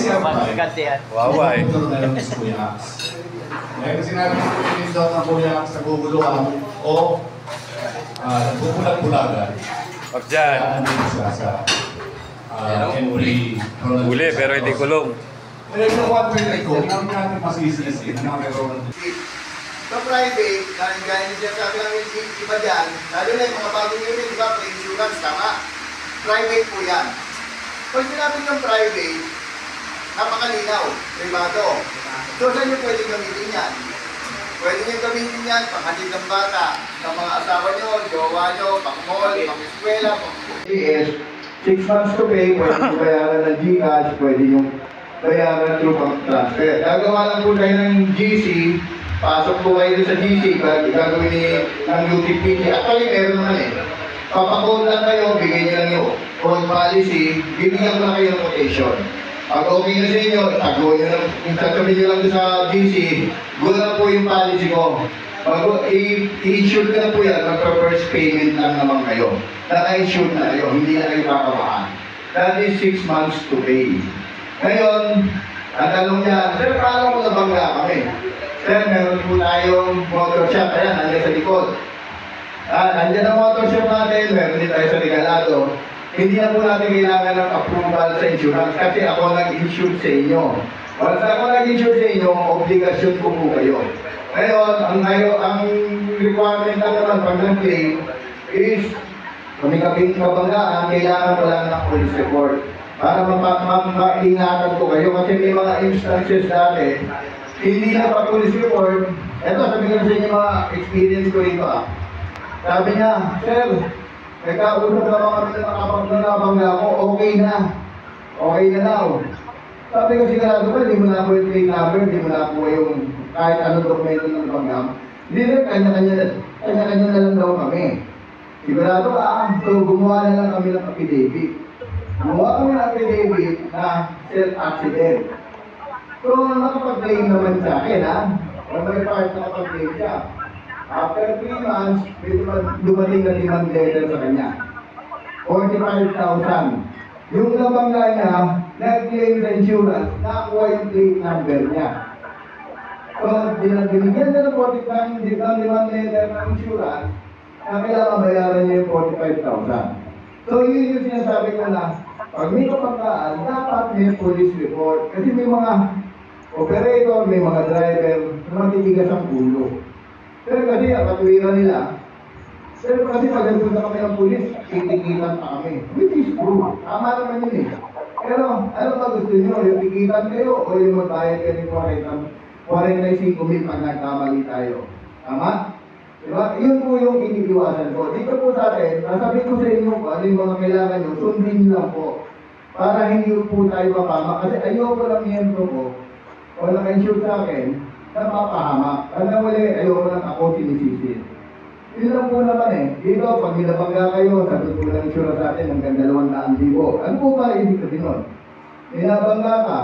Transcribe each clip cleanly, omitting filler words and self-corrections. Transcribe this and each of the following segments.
Magaganda yan. Wawa eh. Ito na lang si Kuya Ax. Ngayon sinabi ko yung daw ng Kuya Ax sa guguluhan o nagpupulag-pulagan. Wag dyan. Ano yung siya sa Henry. Huli pero hindi kulong. Pero yung 120 ko, hindi natin masisisi na meron. Sa private, gaya niya sabi ng iba dyan, lalo na yung mga bagong unit, di ba, insurance, tama? Private po yan. Pag sinabi ng private, napakalinaw, privado. So, saan nyo pwede gamitin yan? Pwede nyo gamitin yan, panghatid ng bata, ng mga asawa nyo, jowa nyo, pang-mall, pang-eskwela, pang-PS. 6 months to pay, pwede nyo bayaran ng GCash, pwede nyo bayaran through pang-transfer. Gagawa lang po kayo ng GC, pasok po kayo sa GC, gagawin ng UTPT. Actually, meron naman eh. Papakod lang kayo, bigay nyo lang yung call policy, bibigyan ko lang kayo ng quotation. Pag okay na sa inyo, itago nyo lang, sasabihin nyo lang sa GC, go na po yung policy ko. I-insure ko na po yan, magpa-first payment lang naman kayo. Naka-insure na kayo, hindi na kayo kakabahan. That is 6 months to pay. Ngayon, ang tanong niya, sir, paano mo nabangga kami? Sir, meron po tayong motor shop, ayan, nandiyan sa likod. Nandiyan ang motor shop natin, meron din tayo sa regalado. Hindi na po natin kailangan ng approval sa insurance kasi ako nag-insure sa inyo. Once ako nag-insure sa inyo, obligasyon ko po kayo. Ngayon, ang requirement lang naman pag nag-claim is kami kabing kabanggaan, kailangan ko lang ng police report para maingatan ko kayo kasi may mga instances dati hindi na pa police report. Ito, sabi ko sa inyo mga experience ko rito Sabi niya, sir, nagkausap na kami na nakabangga ko, okay na. Okay na daw. Sabi ko sigurado ba, hindi mo na ako yung plate number, hindi mo na ako yung kahit anong dokumento ng banggam. Hindi rin, kanya-kanya na lang daw kami. Sigurado so gumawa na lang kami ng affidavit. Gumawa kami ng affidavit na self-accident. So, nakapag-claim naman sa akin, Or may part nakapag-claim siya. After 3 months, dumating na demand letter sa kanya. 45,000. Yung nabangga niya, nag-claim sa insurance, nakuha yung plate number niya. So, binigyan na ng 45,000, demand letter ng insurance, na kailangan bayaran niya yung 45,000. So, yun yung sinasabi ko na, pag may kapanggaan, dapat may police report. Kasi may mga operator, may mga driver, na matitigas ang ulo. Pero kasi, ang katuwiran nila, pero kasi pag nagpunta kami ng pulis, titikitan pa kami. Which is true. Tama naman yun Pero, ano ba gusto nyo? Yung tikitan kayo o yung magbayad kayo ng 45,000 pag nagkamali tayo? Tama? Diba? Yun po yung iniiwasan ko. Dito po sa akin, nasabi ko sa inyo kung ano yung mga kailangan nyo, sundin lang po. Para hindi po tayo mapama. Kasi ayoko lang miyembro ko, o naka-insure sa akin, na mapahamak. Ano wala, ayoko lang ako sinisisid. Yun lang po naman Dito, pag minabangga kayo, sagot po lang insura sa atin hanggang 200,000. Ano po ba ibig sabihin nun? Minabangga ka.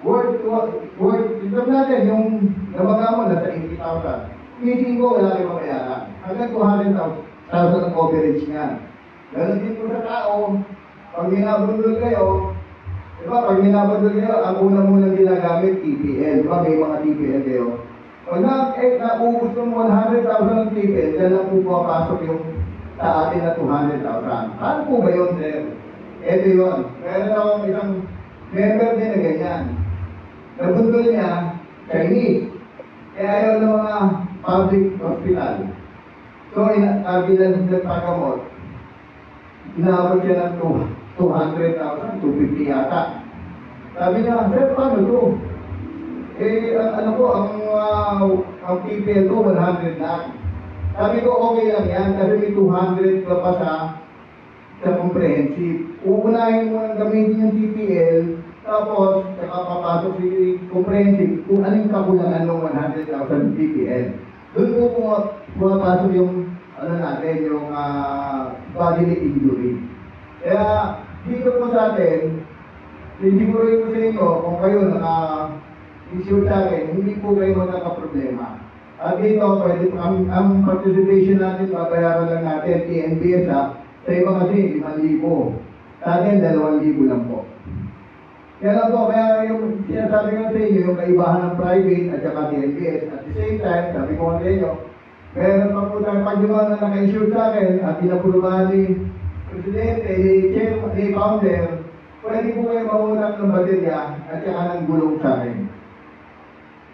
Ito natin, yung nabangga mo, nasa 80,000. Ising ko, wala kayo mamayaran. Hanggang 200,000 ang coverage nga. Ganon din po sa tao, pag minabundol kayo, diba, pag minabundol kayo, ang una-munang ginagamit, TPL. Diba, may mga TPL kayo. Pag naubos ng 100,000 ng TPL, dyan lang po pumapasok yung sa atin na 200,000. Paano po ba yun, sir? Ito yun. Meron akong isang member din na ganyan. Nabundol niya, Chinese. Kaya ayaw ng mga public hospital. So, nagpagamot. Inabot siya ng 200,000, 250 yata. Sabi niya, sir, paano to? Ang TPL ko, 100 lang. Sabi ko, okay lang yan, kasi may 200 ka pa sa comprehensive. Uunahin mo nang gamitin yung TPL, tapos, saka papasok si comprehensive kung anong kakulangan ng 100,000 TPL. Doon po pumapasok yung, yung bodily injury. Kaya, dito po sa atin, siguro ko sa inyo, kung kayo naka-insure sa akin, hindi po kayo magkakaproblema. At dito, pwede, ang participation natin, babayaran lang natin, TNBS sa iba kasi 5,000. Sa atin, 2,000 lang po. Yan lang po, kaya yung sinasabi ko sa inyo, yung kaibahan ng private at saka DNBS. At the same time, sabi ko sa inyo, meron pa po tayo pag yung mga naka-insure sa akin at pinapulubahan ni Presidente, ni Chairman, ni Founder, pwede po kayo maunap ng baterya at saka ng gulong sa akin.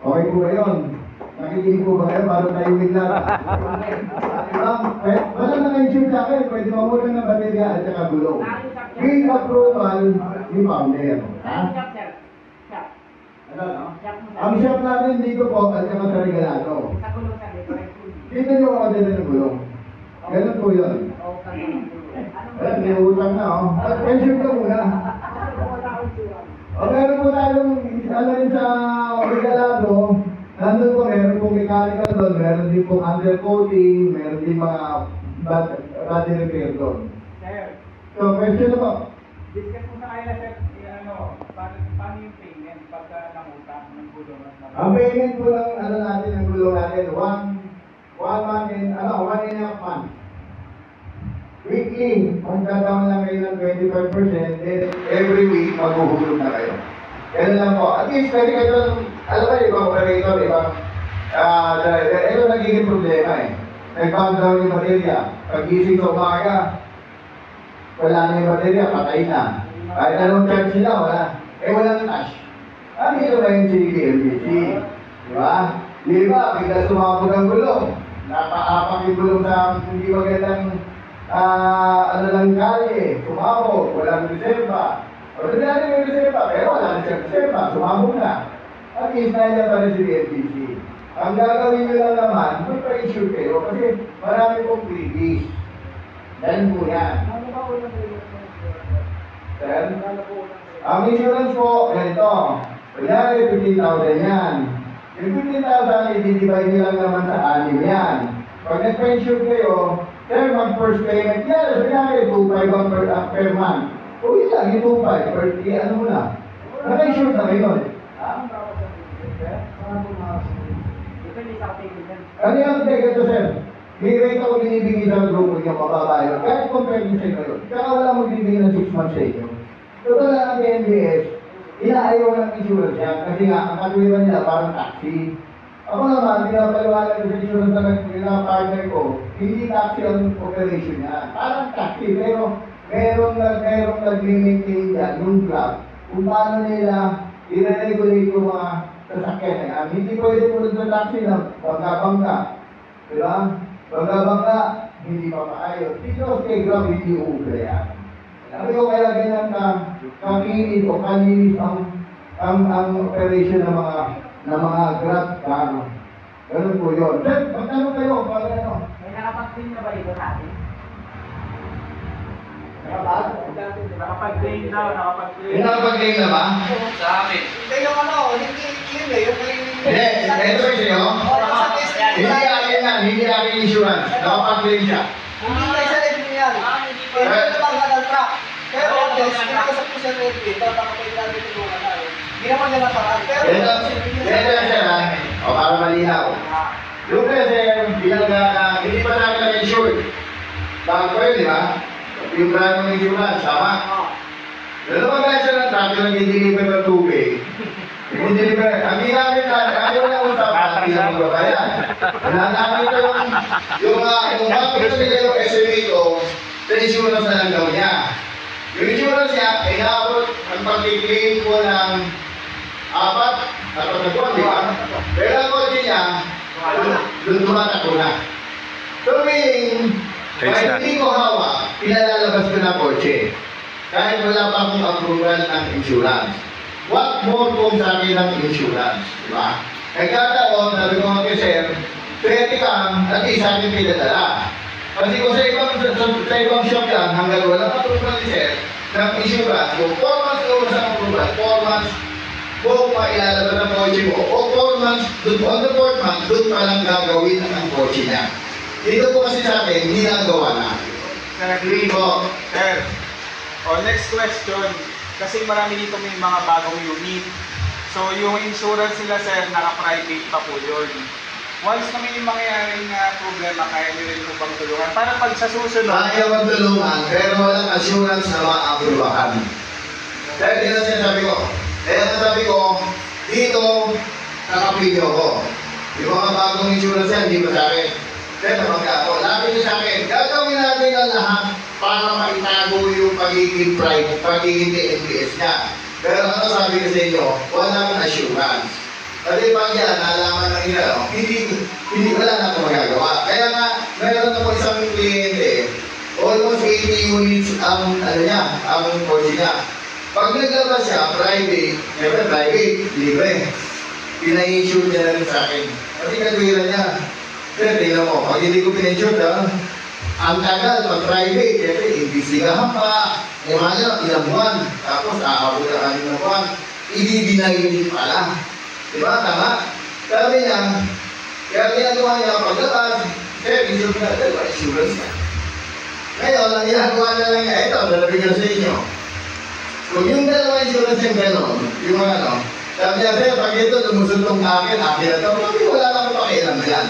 Okay po ba yun? Nakikinig po ba kayo para tayo bigla? Diba? Wala naka-insure sa akin, pwede maunap ng baterya at saka gulong. With approval ni Founder. Ha? Ang shop natin dito po at saka sa Regalado. Dito nyo ako dito ng gulong. Ganun po yun. May utang na pension ka muna. Meron po tayong ano rin sa Regalado. Nandun po, meron po mechanical doon, meron din po undercoating, meron din mga body repair doon. So, question na po. Discuss mo sa kanila, sir, paano yung payment pagka nangutang ng gulong? Ang payment po ng ano natin, ng gulong natin, one month and a half month. Weekly, magkataon lang kayo ng 25%, then every week, maghuhulog na kayo. Ganun lang po. At least, pwede kayo, alam mo, ibang operator, ibang driver, ito nagiging problema eh. Nag-bound down yung baterya. Pag-gising sa umaga, wala na yung baterya, patay na. Kahit anong charge sila, wala. Walang cash. Dito na yung CBMBC. Diba? Di ba, bigla sumabog ang gulong. Napaapak yung gulong sa hindi magandang ano lang kali. Sumabog, walang reserva. O dati may reserva, pero wala na siyang reserva. Sumabog na. At least na yan pa rin si BMBC. Ang gagawin nyo lang naman, magpa-insure kayo kasi marami pong freebies. Dahil po yan. Sir? Ang insurance po, ganito. Kunyari, 15,000 yan. Yung 15,000, i-divide nyo lang naman sa 6 yan. Pag nag-pension kayo, sir, mag-first payment yan. Kunyari, 2,500 per month. O yun lang, yung 2,500 per ano mo na. Naka-insure na ngayon. Ano yung ito, sir? May rate ako binibigay sa grupo niyo, mababa yun. Kahit compare nyo sa inyo yun. Kaya wala magbibigay ng 6 months sa inyo. Totoo lang ang NBS, inaayaw ng insurance yan. Kasi nga, ang katwiran nila parang taxi. Ako naman, pinapaliwanag ko sa insurance na partner ko, hindi taxi ang operation niya. Parang taxi, pero merong nag-maintain yan, yung club, kung paano nila i-regulate yung mga sasakyan na yan. Hindi pwede po sa taxi na bangga-bangga. Diba? Bangga-bangga, hindi pa maayos. Dito kay Grab, hindi uuga yan. Sabi ko kaya ganyan kakinis o kaninis ang operation ng mga Grab car. Ganun po yun. Sir, magtanong kayo, pag ano? May nakapag-claim na ba ito sa atin? Nakapag-claim daw, nakapag-claim. Nakapag-claim na ba? Sa amin. Hindi yung ano, hindi yun eh, yung Hindi, ito sa'yo. Hindi akin yan, hindi akin insurance. Nakapag-claim siya. Hindi na siya rin yan. Pero ito lang ka ng truck. Pero kinakasap ko siya rin eh, tapos kapag namin tulungan na eh. Hindi naman niya naparaan. Pero Ito siya ha. O para malinaw. Yung kasi, bilang hindi pa namin na-insure. Bakit ko yun, di ba? Yung brand ng insurance, sama. Pero naman kaya siya ng truck, yung nag-deliver ng tubig. Yung deliver, ang ginamit na, ayaw na usapan, hindi na magbabayan. Namin ko yung bakit na nila yung estimate ko, sa insurance na lang daw niya. Yung insurance niya, ay naabot ang pag-claim ko ng 4 na buwan, di ba? Pero ang kotse niya, doon tumatakbo na. So meaning, kahit hindi ko hawak, pinalalabas ko na kotse. Kahit wala pa akong approval ng insurance. What more kung sa akin ng insurance, di ba? Nagkataon, sabi ko kay sir, pwede kang, at least sa akin pinadala. Kasi kung sa ibang shop yan, hanggang walang approval ni sir, ng insurance, kung 4 months ko sa approval, 4 months, kung mailalabas ng kotse mo, o 4 months, on the 4th month, doon pa lang gagawin ang kotse niya. Dito po kasi sa akin, hindi nagawa na. Hindi po. Sir, next question. Kasi marami dito may mga bagong unit. So, yung insurance nila, sir, naka-private pa po yun. Once na may mangyayaring problema, kaya nyo rin po bang tulungan? Para pag sa susunod... Kaya magtulungan, pero walang assurance na maaprubahan. Dahil din ang sinasabi ko, Kaya nasabi ko, dito, nakapidyo ko. Yung mga bagong insurance yan, hindi pa sa akin. Kaya magkako, lapit niyo sa akin, gagawin natin ang lahat para maitago yung pagiging private, pagiging TNBS niya. Pero ano sabi ko sa inyo, walang assurance. Kasi pag yan, nalaman ng inyo, hindi wala na ito magagawa. Kaya nga, meron ako isang kliyente, almost 80 units ang kotse niya. Pag naglabas siya, private, siyempre private, libre. Pina-insure niya na rin sa akin. Kasi katwiran niya. Pero tingnan mo, pag hindi ko pina-insure, ang tagal, pag private, siyempre, imbisigahan pa. Imagine, ilang buwan. Tapos, aabot ang 6 na buwan. Ibibinay din pala. Diba? Tama? Sabi niya, kaya ginagawa niya paglabas, kaya insure na, dalawa, insurance na. Ngayon, ang ginagawa na lang niya, ito, lalabigyan sa inyo. Kung yung dalawa insurance yung gano'n, yung mga ano, sabi niya, sir, pag ito lumusot tong akin na ito, wala lang pakialam yan.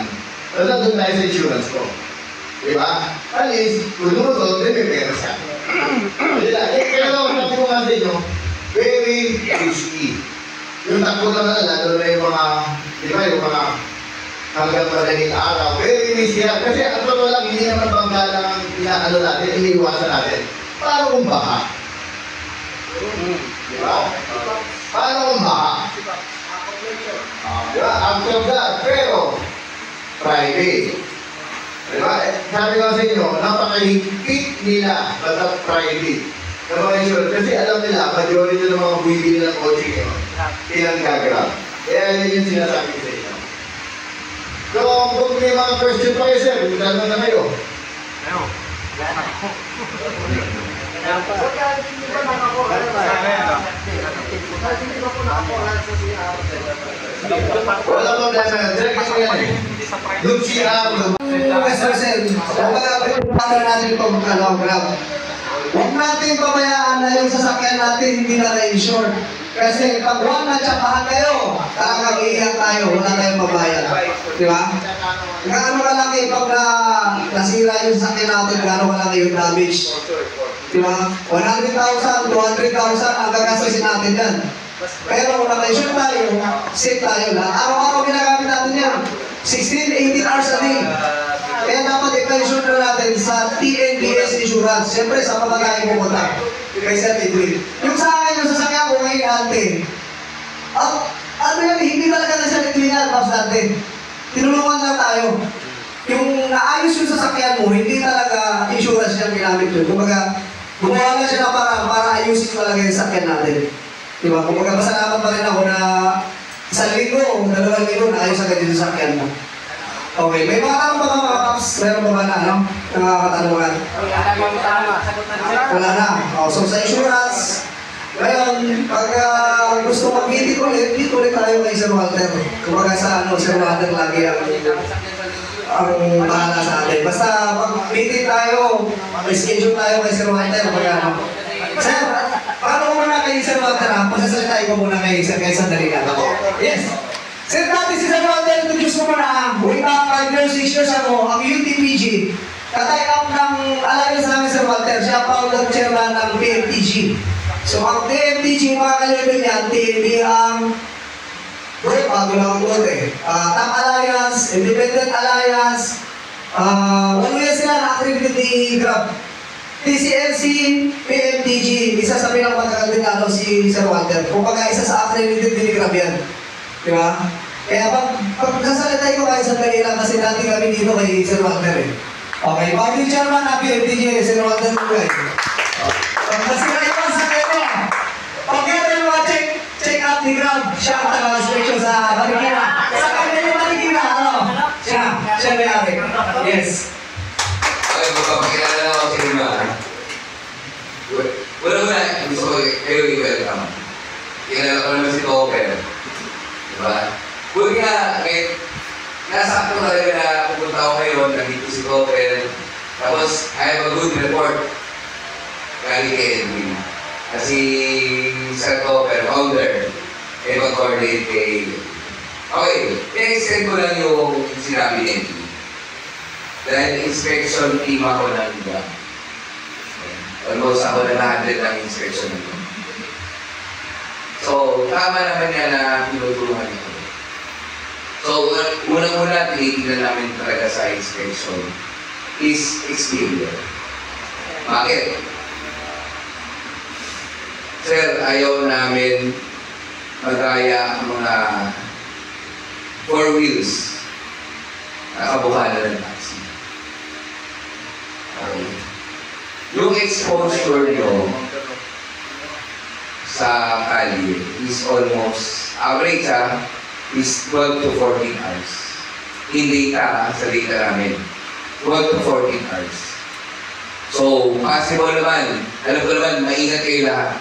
Basta doon tayo sa insurance ko. Diba? At least, kung lumusot, may pera siya. Pero, sabi ko nga sa inyo, very risky. Yung takbo naman lalo na yung mga, di ba, yung mga hanggang madaling araw, very risky yan. Kasi ang totoo lang, hindi naman bangga lang ang inaano natin, iniiwasan natin. Paano kung baha? Di ba? Paano kung baha? Di ba? After that, pero private. Di ba? Sabi ko sa inyo, napakahigpit nila basta private. Kasi alam nila, majority ng mga bumibili ng kotse ngayon, pinanggagrab. Kaya yun yung sinasabi ko sa inyo. So, kung may mga question pa kayo, sir, bumitahan na kayo. Wala pa plasa. Direct ko yan eh. Look siya. Sir, kumbaga natin itong Grab. Huwag natin pabayaan na yung sasakyan natin hindi na na-insure. Kasi pag huwag natsapahan kayo, talagang iiyak tayo, wala tayong mabayad. Di ba? Gaano kalaki pag nasira yung sasakyan natin, gaano kalaki yung damage. Di ba? 100,000, 200,000 ang gagastosin natin yan. Pero kung naka-insure tayo, safe tayo lang. Araw-araw ginagamit natin yan. 16, 18 hours a day. Kaya dapat ika-insure na natin sa TNBS Insurance. Siyempre, sa pamagaling pumunta. Kay Sir Edwin. Yung sa akin, yung sasakyan ko ngayon natin. Ano yan, hindi talaga na Sir Edwin yan, Pops natin. Tinulungan lang tayo. Yung naayos yung sasakyan mo, hindi talaga insurance yung ginamit yun. Kumbaga, gumawa lang siya na para ayusin talaga yung sasakyan natin. Diba? Kumbaga, masalamat pa rin ako na 1 linggo, 2 linggo, naayos agad yung sasakyan mo. Okay, may mga tanong ba mga Pops? Meron ba ba na, ano? Nakakatanungan? Wala na. So sa insurance, ngayon, pag gusto mag-meeting ulit, dito ulit tayo kay Sir Walter. Kumbaga sa Sir Walter lagi ang bahala sa atin. Basta pag-meeting tayo, schedule tayo kay Sir Walter. Sir, paano muna kay Sir Walter? Pasasalitahin ko muna kay Sir sandali na. Yes. Sir, dati si Sir Walter, introduce mo muna. Way back 5 years, 6 years ago, ang UTPG. Katay up ng alliance namin Sir Walter. Siya founder chairman ng PMTG. So ang PMTG, mga ka-level yan, TNB ang bago lang ang gold eh. Top Alliance, Independent Alliance, ano yan sila na-accredited ni Grab. TCLC, PMTG, isa sa pinakmatagal din si Sir Walter. Kung baga isa sa accredited din ni Grab yan. Diba? Kaya pag sasalitay ko kayo sa lang kasi dati kami dito kay Sir Walter eh. Okay, Party Chairman na PMTG, Sir Walter Lugay. Kasi kayo sa kayo. Okay, tayo mga check out ni Grab. Siya ang taga-inspection sa Marikina. Sa kanya yung Marikina, ano? Siya may-ari. Yes. Okay, magpapakilala na ako sa inyo. Una, gusto ko kayo i-welcome. Kilala ko naman si Topper. Diba? Buti nga, nasakto talaga na pupunta ako ngayon, nandito si Topper. Tapos, I have a good report. Galing kay Edwin. Kasi sa Topper, founder, mag-coordinate kay... Okay, i-extend ko lang yung sinabi ni Edwin. Dahil inspection team ako ng iba. Almost ako na 100 ng inspection nito. So, tama naman yan na tinutulungan niyo. So, unang-una, tinitingnan namin talaga sa inspection is exterior. Bakit? Sir, ayaw namin magaya ang mga 4 wheels na kabuhanan ng taxi. Okay. Yung exposure nyo sa kalye is almost, average is 12 to 14 hours. In data, sa data namin, 12 to 14 hours. So, possible naman, alam ko naman, maingat kayo lahat.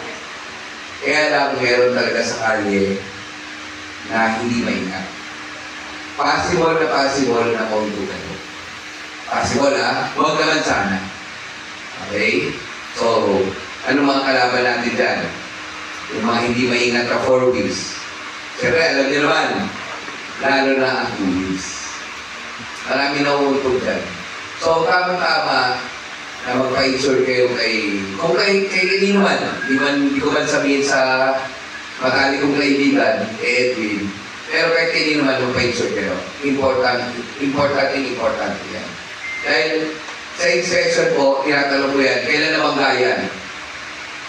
Kaya lang, meron talaga sa kalye na hindi maingat. Possible na konto kayo. Possible huwag naman sana. Okay? So, ano mga kalaban natin dyan? Yung mga hindi maingat na 4 wheels. Siyempre, alam niyo naman, lalo na ang 2 wheels. Marami na umuntog dyan. So, tama-tama na magpa-insure kayo kung kay naman, hindi ko man sabihin sa matali kong kaibigan, Edwin, pero kahit kayo naman magpa-insure kayo. Importante yan. Dahil sa inspection po, tinatanong ko yan, kailan na manggayan?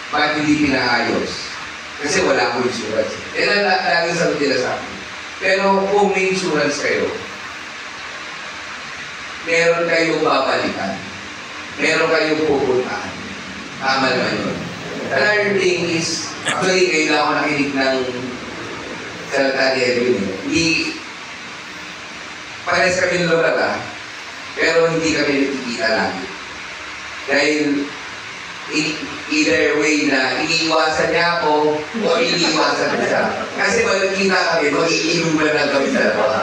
Bakit hindi pinaayos? Kasi wala akong insurance. Yan ang laging sagot nila sa akin. Pero kung may insurance kayo, meron kayong babalikan. Meron kayong pupuntahan. Tama naman yun. Another thing is, actually, ngayon lang ako nakinig ng salita ni Edwin. Hindi, pares kami ng lugar pero hindi kami nakikita lagi. Dahil, either way na iniiwasan niya ako o iniiwasan ko siya. Kasi pag nakita kami, mag-iinuman lang kami sa dalawa.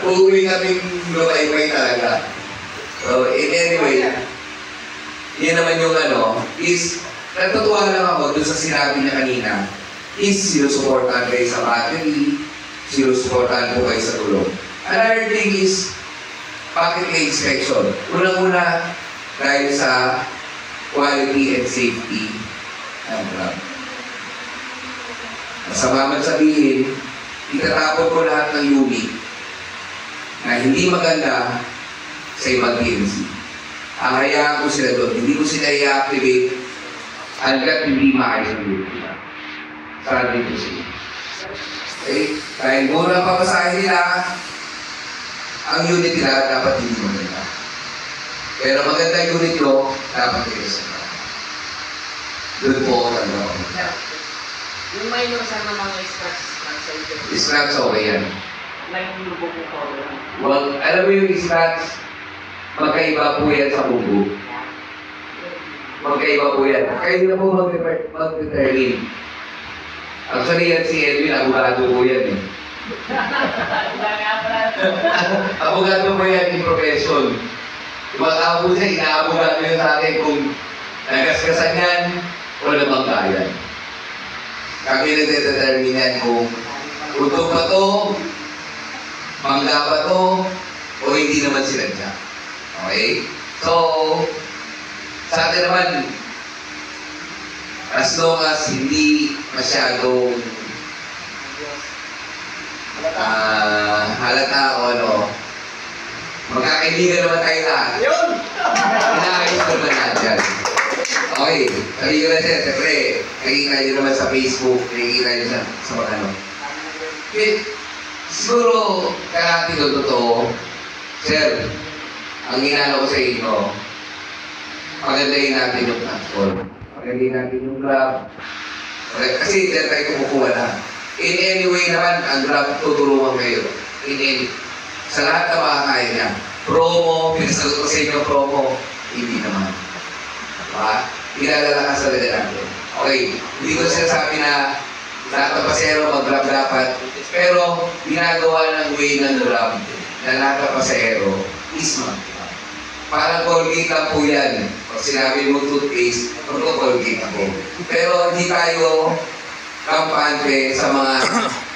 Uuwi kaming lumay-may talaga. So, in anyway, yun naman yung is, natutuwa lang ako dun sa sinabi niya kanina, is sinusuportahan kayo sa battery, sinusuportahan po kayo sa tulong. Another thing is, bakit may inspection? Unang-una, dahil sa quality and safety ng grab. Masama man sabihin, itatapon ko lahat ng unit na hindi maganda sa ibang PNC. Hayaan ko sila doon. Hindi ko sila i-activate hanggat hindi maayos ang unit nila. Sabi ko sila. Okay? Dahil muna papasahin nila, ang unit nila dapat hindi maganda. Pero maganda yung unit nyo, dapat kayo sa mga. Doon po ako talaga. Yung may kasama mga scratch sa ito. Scratch, okay yan. May lubo po po. Well, alam mo yung scratch, magkaiba po yan sa bubo. Magkaiba po yan. Kayo na po mag-determine. Actually yan si Edwin, abogado po yan eh. Abogado po yan in profession. Mag-abo siya, inaabogado yun sa akin kung nagaskasan yan o nabangkayan. Kami nagdetermine yan kung utog ba to, mangga ba to, o hindi naman sinadya. Okay? So, sa atin naman, as long as hindi masyadong halata o magkakaibigan naman tayo lahat. Yun! Inaayos ko naman natin. Okay, sabi ko na siya, siyempre, nakikita nyo naman sa Facebook, nakikita nyo sa mga siguro, kalahati doon totoo, sir, ang ginano ko sa inyo, pagandahin natin yung platform. Pagandahin natin yung Grab. Kasi dyan tayo kumukuha na. In any way naman, ang Grab tutulungan kayo. Sa lahat na makakaya niya. Promo, pinasagot ko sa inyo promo, hindi naman. Diba? Pinalalakas talaga natin. Okay, hindi ko sinasabi na lahat ng pasero mag-Grab dapat. Pero, ginagawa ng way ng Grab na lahat ng pasero is mag-Grab. Parang Colgate lang po yan. Pag sinabi mo toothpaste, mag-Colgate ako. Pero hindi tayo kampante sa mga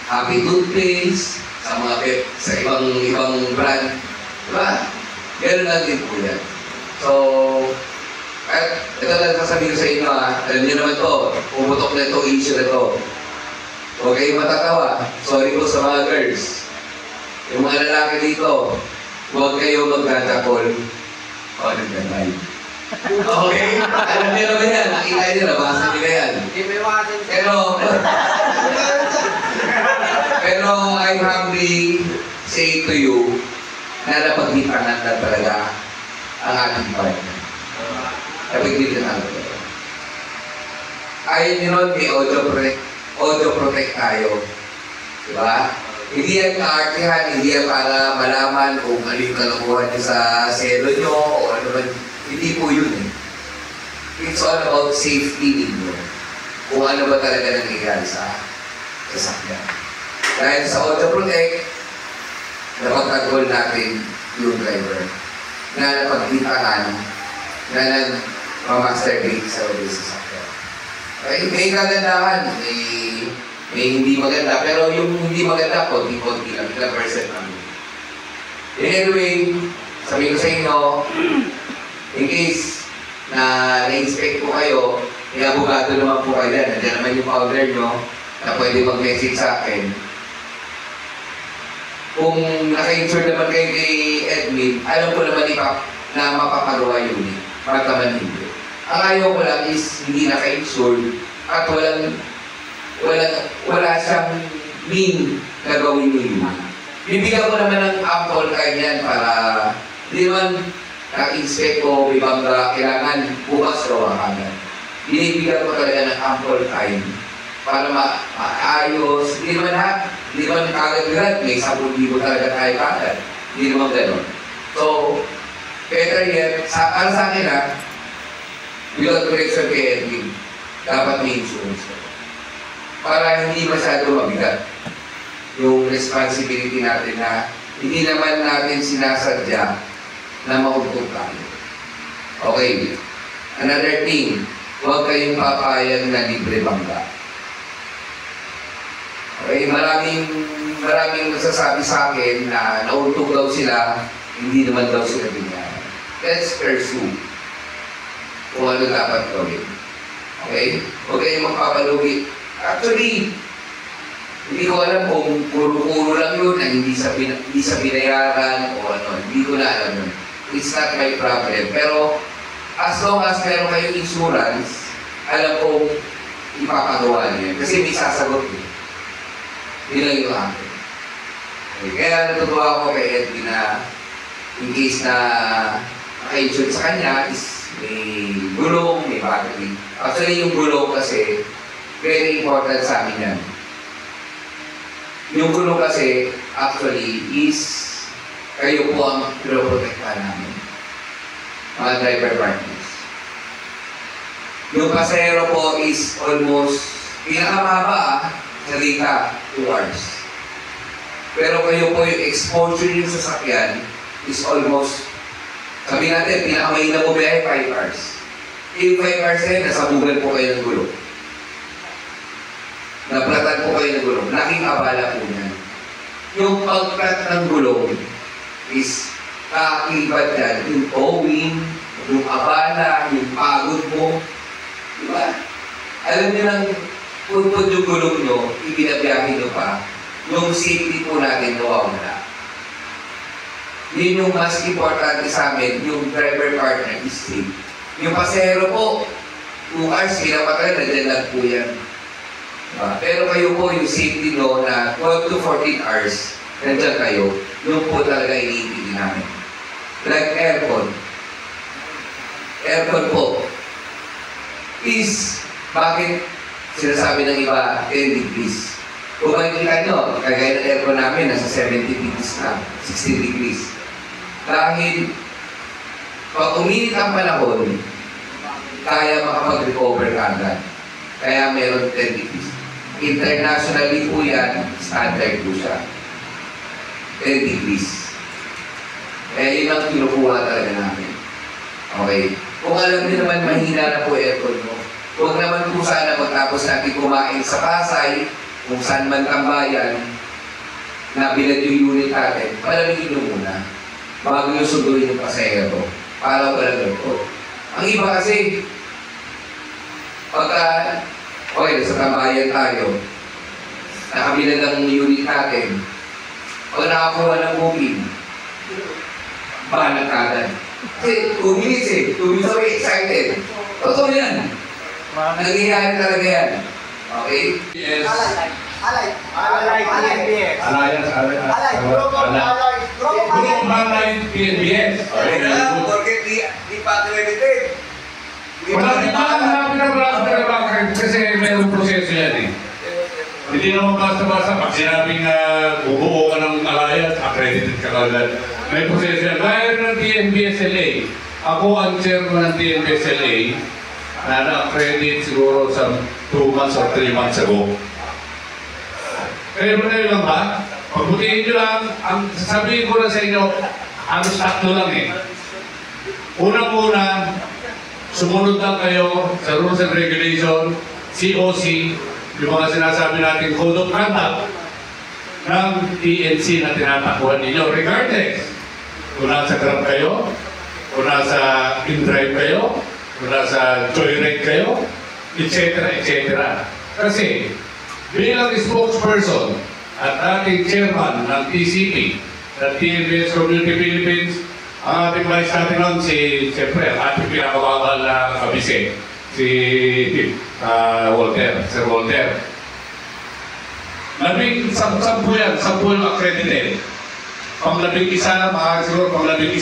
happy toothpaste, sa mga sa ibang brand. Diba? Ganun lang din po yan. So, at ito lang sasabihin ko sa inyo alam niyo naman to, pumutok na ito, issue na to. Huwag kayong matatawa. Sorry po sa mga girls. Yung mga lalaki dito, huwag kayong magdadakol o nagdaday. Okay? Alam niyo naman yan. Nakita niyo, nabasa niyo na yan. Pero I humbly say to you na napagdipanan na talaga ang ating partner. Napagdipanan na talaga. Ayaw nyo nun, may audio protect tayo. Diba? Hindi yan kaartihan, hindi yan para malaman kung ano yung kalakuhan nyo sa selo nyo o ano man. Hindi po yun eh. It's all about safety ninyo. Kung ano ba talaga nangyayari sa sasakyan. Dahil sa auto protect, napagtanggol natin yung driver na napagdipanan na nag-mastergrade sa ulit sasakyan. May kagandahan, may hindi maganda, pero yung hindi maganda, konti-konti lang, ilang percent lang. Anyway, sabi ko sa inyo, in case na na-inspect po kayo, may abogado naman po kayo yan. Nandiyan naman yung powder nyo na pwede mag-message sa akin. Kung naka-insure naman kayo kay Edwin, alam ko naman na mapapagawa yun eh. Mataman hindi. Ang ayaw ko lang is hindi naka-insure at wala siyang mean na gawin mo yun. Bibigyan ko naman ng ample time yan para hindi naman naka-inspect ko, may bangga, kailangan bukas gawa kagad. Binibigyan ko talaga ng ample time para maayos. Hindi naman kagad-gad, may 10,000 talaga tayo kagad. Hindi naman gano'n. So, better yet, para sa akin without correction kay Edwin, dapat may insurance ko. Para hindi masyado mabigat yung responsibility natin na hindi naman natin sinasadya na mautog tayo. Okay. Another thing, huwag kayong papayag na libre bangga. Okay, maraming nagsasabi sa akin na nautog daw sila, hindi naman daw sila binyaran. Let's pursue kung ano dapat gawin. Okay? Huwag kayong magpapalugi. Actually, hindi ko alam kung puro-puro lang yun na hindi sa binayaran o ano. Hindi ko na alam yun. It's not my problem. Pero, as long as meron kayong insurance, alam kong ipapagawa niyo. Kasi may sasagot niyo. Hindi lang yung akin. Okay. Kaya natutuwa ako kay Edwin na in case na naka-insure sa kanya is may gulong, may battery. Actually, yung gulong kasi very important sa amin yan. Yung gulong kasi actually is kayo po ang pinoprotektahan namin. Mga driver partners. Yung pasahero po is almost pinakamaba sa data 2 hours. Pero kayo po yung exposure yung sasakyan is almost, sabi natin, pinakamahina po biyahe 5 hours. Yung 5 hours na yun, nasabugan po kayo ng gulong. Naplatan po kayo ng gulong. Laking abala po yan. Yung pagplat ng gulong is kakibat yan. Yung towing, yung abala, yung pagod mo. Diba? Alam niyo lang, kung yung gulong nyo, ibinabiyahin nyo pa, yung safety po natin nawawala. Yun yung mas importante sa amin, yung driver partner is safe. Yung pasahero po, 2 hours, pinapatagal, nandiyan lang po yan. Pero kayo po, yung safety law na 12 to 14 hours, nandiyan kayo, yung po talaga iniintindi namin. Like aircon. Aircon po is, bakit sinasabi ng iba, 10 degrees. Kung makikita nyo, kagaya ng aircon namin, nasa 70 degrees na, 16 degrees. Dahil, pag uminit ang panahon, kaya makapag-recover agad. Kaya meron 10 degrees. Internationally po yan, standard po siya. 10 degrees. Kaya yun ang kinukuha talaga namin. Okay. Kung alam niyo naman mahina na po aircon mo, huwag naman po sana magtapos natin kumain sa Pasay, kung saan man tambayan, na bilad yung unit natin, palamigin nyo muna. Bago nyo sunduin yung pasahero para walang aircon. Ang iba kasi, pagka, okay, sa tambayan tayo, nakabilang ng unit natin, pag nakakuha ng booking, bahala ka agad. Kasi 2 minutes 2 minutes ako excited. Totoo yan. Nangyayari talaga yan. Okay? Yes. Alay. TNBS. Alliance, Group Group Alliance PNBS. Okay na, porque di pa accredited. Wala kasi mayroong proseso yan eh. Hindi naman basta-basta pag sinabing bubuo ka ng alliance, accredited ka kagad. May proseso yan. Gaya ng TNBSLA. Ako ang chairman ng TNBSLA na na-accredit siguro sa 2 months or 3 months ago. Kaya mo na yun lang ba? Pagbutihin nyo lang, ang sasabihin ko na sa inyo, halos 3 lang eh. Unang-una, sumunod lang kayo sa rules and regulation, COC, yung mga sinasabi natin code of conduct ng TNC na tinatakbuhan ninyo. Regardless, kung nasa Grab kayo, kung nasa in-drive kayo, kung nasa joyride kayo, etc. etc. Kasi, bilang spokesperson at ating chairman ng TCP, ng TNBS Community Philippines, ang ating vice natin nun, siyempre, ang ating pinakababal na kabise, si Walter, Sir Walter. 10 yan, 10 yung accredited. Pang-11, siguro pang-11,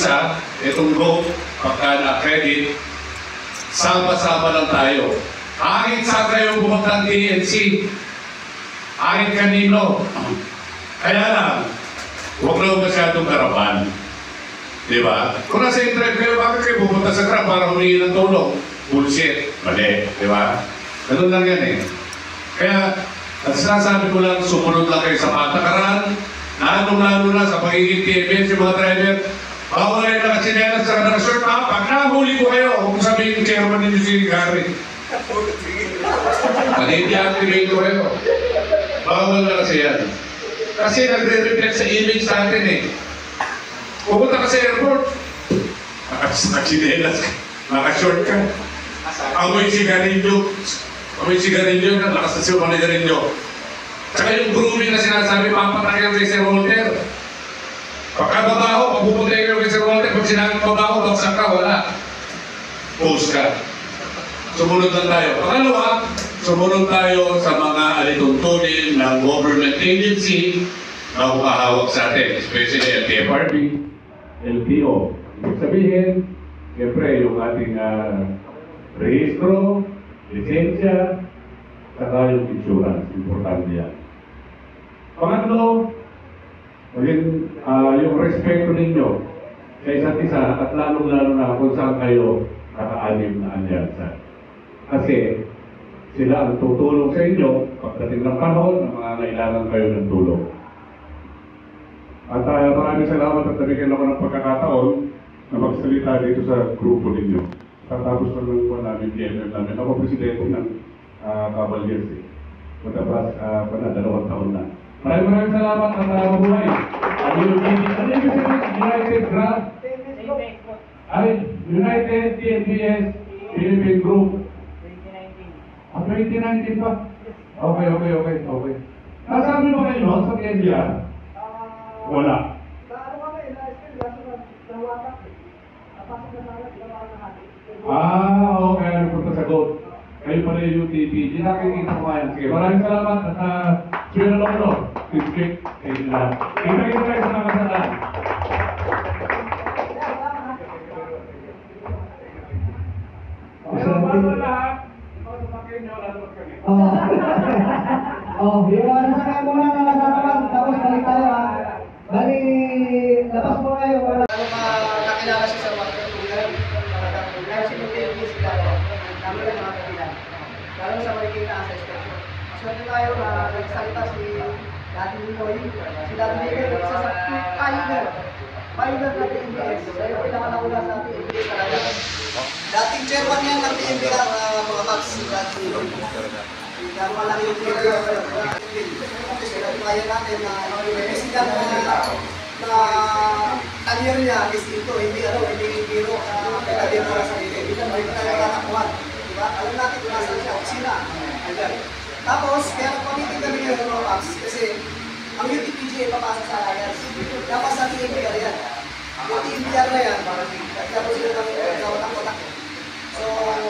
itong group, pagka na-accredit, sama-sama lang tayo. Kahit sa kayo pumunta ng TNC, kahit kanino. Kaya lang, huwag lang masyadong karapan. Diba? Kung nasa in-drive kayo, bakit kayo pupunta sa Grab para humingi ng tulong? Bullshit. Mali. Diba? Ganun lang yan eh. Kaya, at sinasabi ko lang, sumunod lang kayo sa patakaran, lalong-lalo na sa pagiging TMS, yung mga driver, bawal kayo nakatsinelas sa naka-short ha. Pag nahuli ko kayo, kung sabihin ng chairman ninyo si Gary. Pag-i-deactivate ko kayo. Bawal na kasi yan. Kasi nagre-reflect sa image natin eh. Pupunta ka sa airport, nakatsinelas ka, naka-short ka. Amoy sigarilyo na, lakas na siya mga sigarilyo. Tsaka yung grooming na sinasabi, papatayan kay Sir Walter. Pagkababaho, pag pupunta kayo kay Sir Walter, pag sinabing babaho, baksak ka, wala. Post ka. Sumunod lang tayo. Pangalawa, sumunod tayo sa mga alituntunin ng government agency na humahawak sa atin, especially LTFRB, LTO. Ibig sabihin, siyempre yung ating rehistro, lisensya, saka yung insurance, importante yan. Pangatlo, yung respeto ninyo sa isa't isa at lalong-lalo na kung saan kayo nakaanim na alyansa. Kasi sila ang tutulong sa inyo pagdating ng panahon na mangangailangan kayo ng tulong. At maraming salamat at nabigyan ako ng pagkakataon na magsalita dito sa grupo ninyo. Tatapos na lang po namin PMM namin. Ako presidente ng Cavaliers eh. Matapos pa na, 2 taon na. Maraming salamat at mabuhay. United Grab, United TNBS Philippine Group. 2019 pa? Okay. Nasabi mo kayo sa TNBR? Wala. Okay. Ano po ito sagot? Kayo pala yung UTP. Hindi nakikita ko ngayon. Sige, maraming salamat at Sir Lolo, district. Kita-kita kayo sa mga saan. Yung ano sa kaya muna na nasarapan, tapos balik tayo ha. Bali, labas mo kayo para nakilala siya sa mga katulad. Dahil sinunod sila, namin lang mga kapilan. Lalo sa Marikina sa station. Swerte tayo na nagsalita si Daddy Ninoy. Si Daddy Ninoy, isa sa pioneer na TNBS. Kaya pinakalaula sa TNBS talaga. Dating chairman yan ng TNBS, mga Max, si Daddy Ninoy. Kaya malaki yung TNBS. Kaya natin na president na career niya is ito, hindi biro kaya para sa hindi tayo nakakuhan. Diba? Alam natin kung nasa siya, opisina. Tapos, kaya nagpamitin kami ngayon mga Max, TBR yan. Yung TBR na yan, tapos sila ng kawatak-watak. So,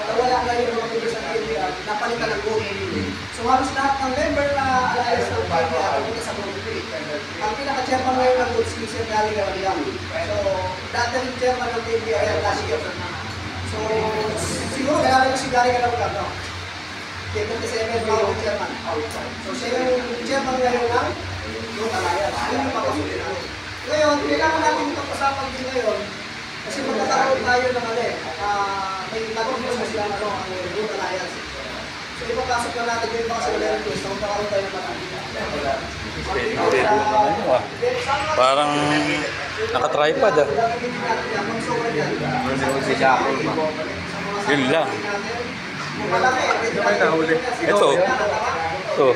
nawala na yung mga members ng TBR, napalitan ng gold. So, halos lahat ng member na alliance ng TBR pumunta sa gold. Ang pinaka-chairman ngayon ng gold si Sir Gary Gabriel. So, dati rin chairman ng TBR yan last year. So, siguro kaya lang si Gary Gabriel, no? 27 bawang chairman. So, siya yung chairman ngayon ng yung alliance. Yun yung papasukin natin. Ngayon, kailangan natin itong pasapan din ngayon kasi magkakaroon tayo ng may nag-umpos na sila ang yung alliance. So, ipapasok na natin yung mga sila request na magkakaroon tayo ng Parang naka-tripod ah. Yun lang. Ito. Ito.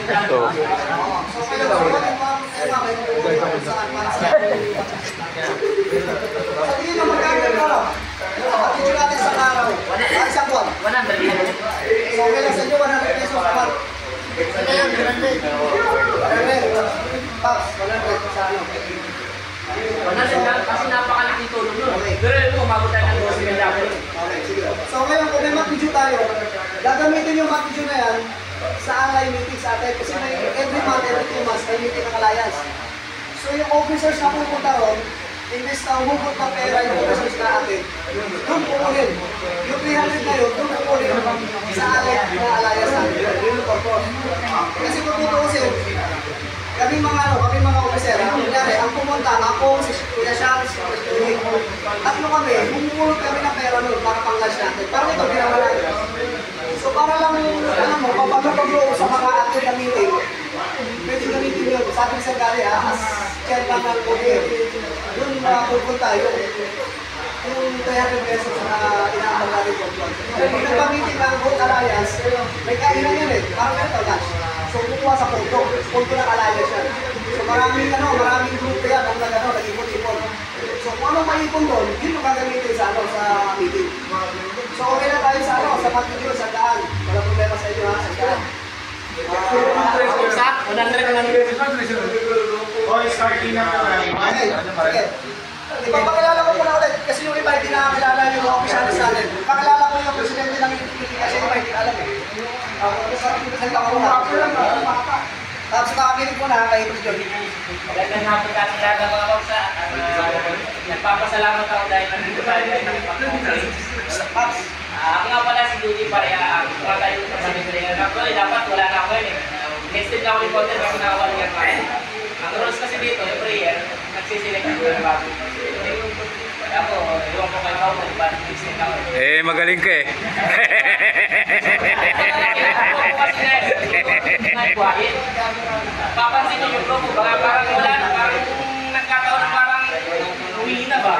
Ito. Kasi napakalaki yung tulong nun. Pero yun, umabot tayo ng 12 million. So ngayon, kung may mag-video tayo, gagamitin yung mag-video na yan sa alay meeting sa atin kasi may every month, every 2 months, may meeting ng alliance. So yung officers na pupunta ron, imbes na humukot ng pera yung officers na atin, doon pukunin. Yung 300 na yun, doon pukunin sa alay na alliance natin. Yun yung purpose. Kasi kung tutuusin, kami mga officer, kunyari, ang pumunta, ako, si Kuya Shang, si Kuya tatlo kami, bumulot kami ng pera nun para pang-lunch natin. Parang ito, ginawa natin. So para lang, papagpag-grow sa mga atin na meeting, pwede gamitin yun. Sabi ni Sir Gary, as chairman ng Korea, dun pupunta yung 300 pesos na inaambag natin po. So pag nagpamiting ng Gold Alliance, may kainan yun eh, parang ganito, lunch. So, kukuha sa punto ng alliance yan. So, maraming grupo yan ang nag-ipon-ipon. So, kung anong maipon doon, yun yung gagamitin sa meeting. So, okay na tayo sa pag-video, sa daan. Wala problema sa inyo, ha, sa daan. Starting na Sige. Ipapakilala ko muna ulit kasi yung iba hindi nakakilala yung mga opisyalis natin. Pakilala ko yung presidente ng UTP kasi iba hindi alam eh. Tapos nakakinig ko na kay President. Magandang hapon kasi lahat ng mga kausa. Nagpapasalamat ako dahil nandito tayo ng Paps. Ako nga pala si Judy Paria. Mga tayo sa Pilipinas. Dapat wala na ako yun eh. Next time na ako yung content kasi nakawaligan pa. Ang rules kasi dito, yung prayer, nagsiselect ako ng bago. Ako, iwan ko kayo ako, nag-select ako. Eh, magaling ka eh. Papansin niyo yung grupo, parang wala na, parang nagkataon na parang uwi na ba?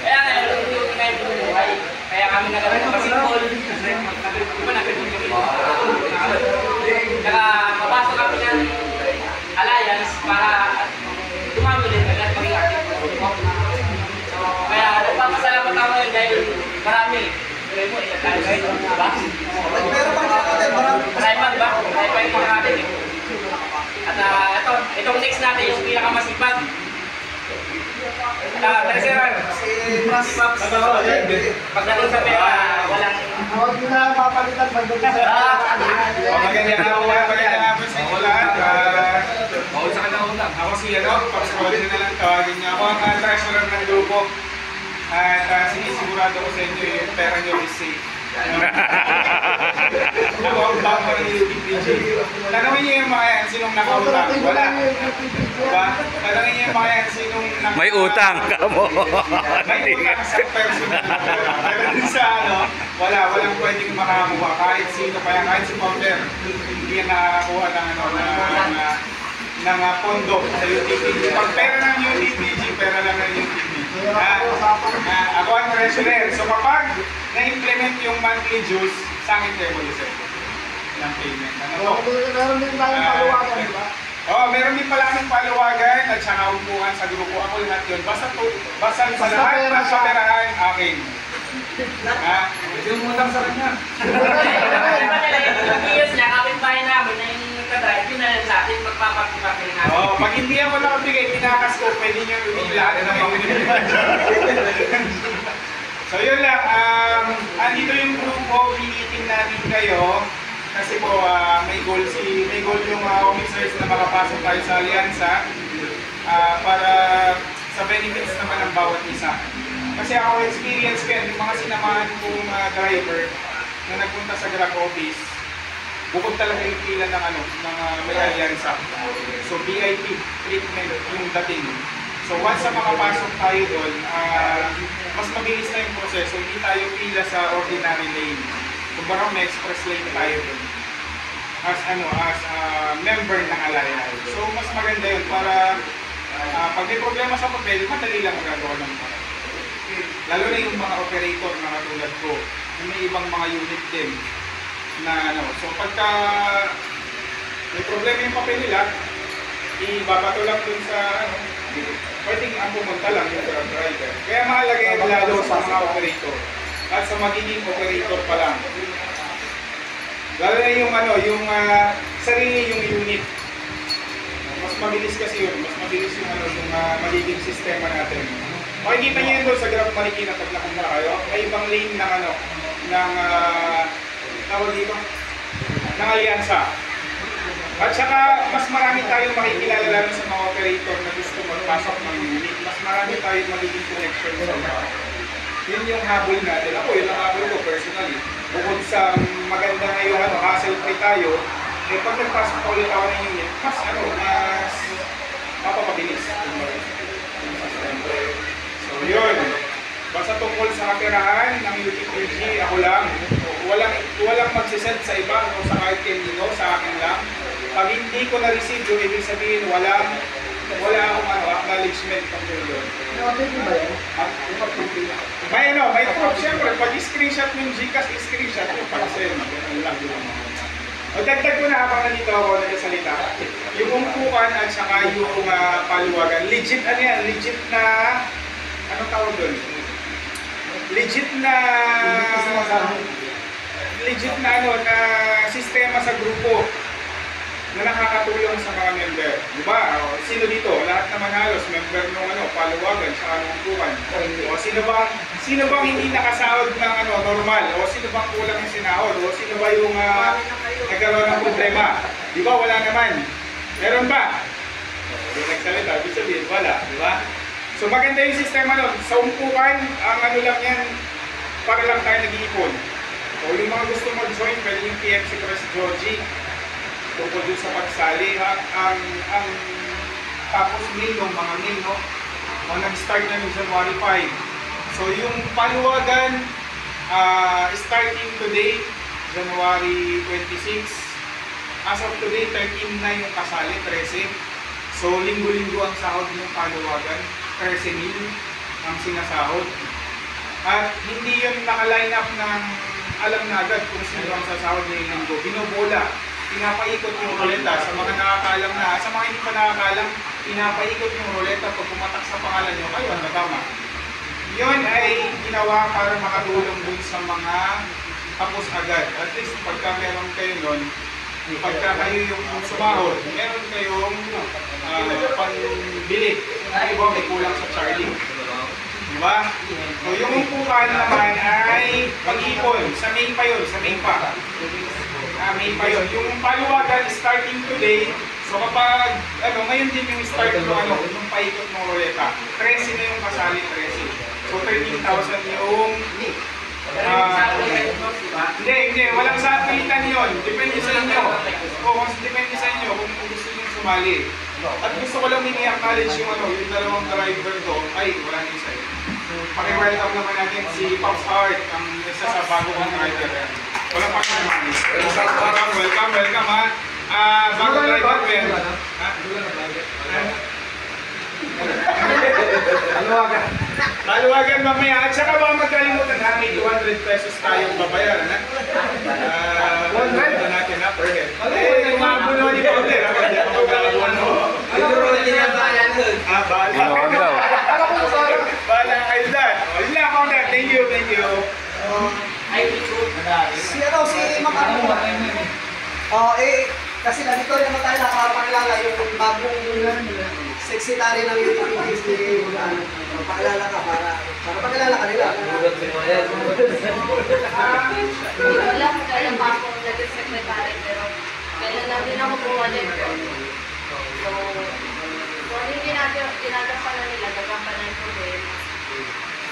Kaya nga, yung ngayon buhay. Kaya kami nagkaroon ng basketball. Diba nagkaroon kami? Nakapapasok kami ng alliance para dumami din agad maging active. So, kaya nagpapasalamat ako ngayon dahil marami. Pero mo, isa tayo kayo, diba? Pero pag natin, marami. Tripod ba? Tripod yung natin eh. At itong next natin yung pinakamasipag. Treasurer, si Paps. Pagdating sa pera, walang... Huwag nyo na papalitan pagdating sa... Magandang hapon sa inyo lahat. Mauna ka na unang. Ako si Paps Rodin na lang tawagin niya. Ako ang treasurer ng grupo. At sinisigurado ko sa inyo yung pera nyo is safe. Ako ang banko ng UTPG. Tanungin niyo yung mga yan, sinong nakautang? Wala. Diba? Tanungin niyo yung mga yan, sinong nakautang? May utang ka mo. May utang sa personal. Pero dun sa walang pwedeng makakuha. Kahit sino, kaya kahit si Founder, hindi yan nakakakuha ng pondo sa UTPG. Pag pera ng UTPG, pera lang ng UTPG. Ako ang treasurer. So kapag na-implement yung monthly dues, sa akin kayo mo ng payment. Meron din tayong paluwagan, di ba? Oo, meron din pala kaming paluwagan at saka upuan sa grupo. Ako lahat yun. Basta sa lahat ng kaperahan, akin. Yung utang sa kanya. Yung years niya, kapit-bahay namin na yung nagka-drive, yun na lang sa atin, magpapag-pag natin. Oo, pag hindi ako nakabigay, pinakas ko, pwede lahat ng mga So yun lang, andito yung grupo, meeting natin kayo kasi po may goal yung officers na makapasok tayo sa alyansa para sa benefits naman ng bawat isa. Kasi ako experience ko yan, yung mga sinamahan kong driver na nagpunta sa Grab office, bukod talaga yung pila ng may alyansa. So VIP treatment yung dating. So once na makapasok tayo doon, mas mabilis na yung proseso, hindi tayo pila sa ordinary lane. Kumbaga may express lane tayo doon. As member ng alliance. So mas maganda yun para pag may problema sa papel, madali lang magagawa ng mga. Lalo na yung mga operator na katulad ko, may ibang mga unit din na So pagka may problema yung papel nila, ibabato lang dun sa pwedeng ang pumunta lang yung driver. Kaya mahalaga yan lalo sa mga operator at sa magiging operator pa lang. Lalo na yung sarili yung unit. Mas mabilis kasi yun, mas mabilis yung magiging sistema natin. Makikita niyo yun doon sa Grab Marikina pag nakunta kayo. May ibang lane ng tawag dito, ng alyansa. At saka, mas marami tayong makikilala lalo sa mga operator na gusto magpasok ng unit. Mas marami tayong magiging connection sa mga. Yun yung habol natin. Ako, yun ang habol ko personally. Bukod sa maganda ngayon, hassle-free tayo, pag nagpasok pa ulit ako ng unit, mas mapapabilis. So yun, basta tungkol sa kapirahan ng UTPG, ako lang, walang magsisend sa iba o sa kahit kanino, sa akin lang. Pag hindi ko na-receive yung ibig sabihin, wala akong acknowledgement tungkol yun. May proof, syempre, pag screenshot yung Gcash, screenshot yung pag-send. O dagdag ko na habang nandito ako nagsasalita. Yung umpukan at saka yung paluwagan, legit na, anong tawag doon? Legit na na sistema sa grupo na nakakatulong sa mga member. Diba? Sino dito? Lahat naman halos member ng paluwagan sa umpukan. O sino bang hindi nakasahod ng normal? O sino bang kulang ng sinahod? O sino ba yung nagkaroon ng problema? Di ba? Wala naman. Meron ba? Yung nagsalita, ibig sabihin, wala. Di ba? So maganda yung sistema nun. Sa umpukan, ang lang yan, para lang tayo nag-iipon. O yung mga gusto mag-join, pwede yung PMC Press Georgie. Tungkol dun sa pagsali. Ang tapos mga May, no? Nag-start na yung January 5. So yung paluwagan, starting today, January 26. As of today, 13 na yung kasali, 13. So linggo-linggo ang sahod ng paluwagan, 13,000 ang sinasahod. At hindi yun naka-line up ng alam na agad kung sino ang sasahod ng linggo. Binobola. Pinapaikot yung ruleta sa mga nakakaalam na, sa mga hindi pa nakakaalam, pinapaikot yung ruleta pag pumatak sa pangalan nyo, kayo ang natama. Yun ay ginawa para makatulong dun sa mga tapos agad. At least pagka meron kayo nun, pagka kayo yung sumahod, meron kayong panbili. Iba may kulang sa Charlie. Diba? So yung umpukan naman ay pag-ipon. Sa May pa yun, sa May pa. May pa yun. Yung paluwagan starting today, so kapag, ngayon din yung start ng yung paikot ng ruleta. 13 na yung kasali, 13. So 13,000 yung hindi, walang sa pilitan yun. Depende sa inyo. Depende sa inyo kung gusto nyo sumali. At gusto ko lang i-acknowledge yung yung dalawang driver ko. Ay, wala na isa. Paki-welcome naman natin si Pops Art, ang isa sa bago kong driver. Walang pa naman. Welcome ha. Bago driver ko yan. Paluwagan mamaya. At saka baka magkalimutan na may 200 pesos tayong babayaran. 100 na natin na per head. Yung mga buno ni Powder. Hindi ako magkakabuno. Bahala kayo dyan. Yun lang, Powder. Thank you. Si Makano. Kasi nandito rin naman tayo nakapakilala yung bagong secretary ng UTPs ni pakilala ka para pakilala ka nila. Wala ko kaya pa akong naging secretary, pero kailan lang din ako bumalik. So, kung hindi ginagampanan nila, gagampanan ko din.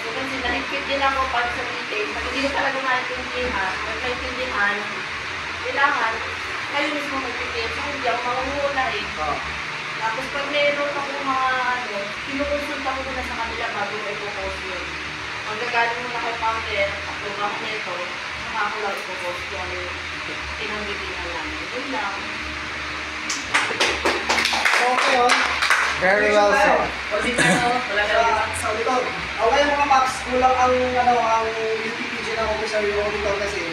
So, kasi nahigpit din ako pag sa meeting, pag hindi ko talaga maintindihan, kailangan, kayo mismo magpipil. So, hindi ako mangunguna eh. Tapos pag meron ako mga kinukonsulta ko muna sa kanila bago ko ipopost yun. Magagaling muna kay founder, approve ako nito, saka ako lang ipopost yun yung pinanggitingan namin. Yun lang. Okay yun. Very well, sir. Wala ka rin. So, dito, okay mga paps, kulang ang UTPG ng officer yung auditor kasi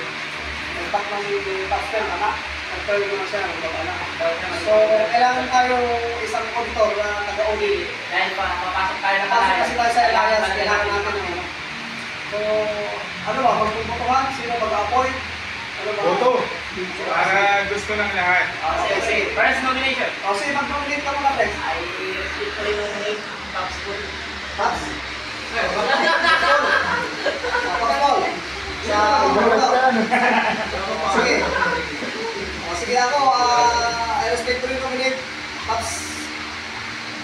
impact ng paps term, anak. Nag-term naman siya, so, kailangan tayong isang auditor na taga-audit. Dahil pa, mapasok tayo ng Pasok kasi tayo sa alliance, kailangan natin yung so, ano ba, magpuputuhan? Sino mag-appoint? Ano ba? Boto. Para gusto ng lahat. Sige. First nomination. O, sige, mag-nominate ka muna, Flex. I will nominate Pops Pool. Paps? Pakibol. Sige. O, sige ako, I respect to you nominate Paps.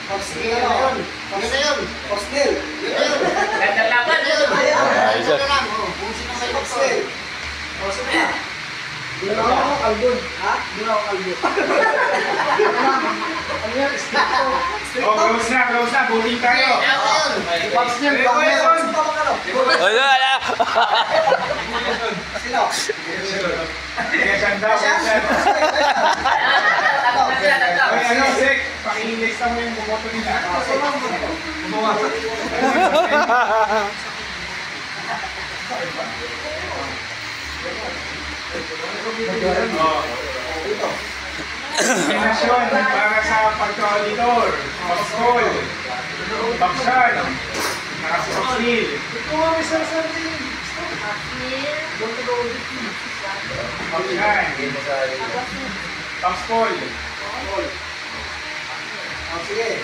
Paps Neil. Paps Neil. Ganda laban. Paps Neil. O, sige na. Di na ako kalbon. Ha? Di na ako kalbon. Ano yan? Strict Oh, close na. Voting tayo. Paps Neil. Wala. Sino? Yes, daw. Ano, Sek? Paki-next mo yung bumoto nila. Nominasyon para sa pagka-auditor. Paskol. Baksan. Nakasosil. Baksan. Paskol. O, sige.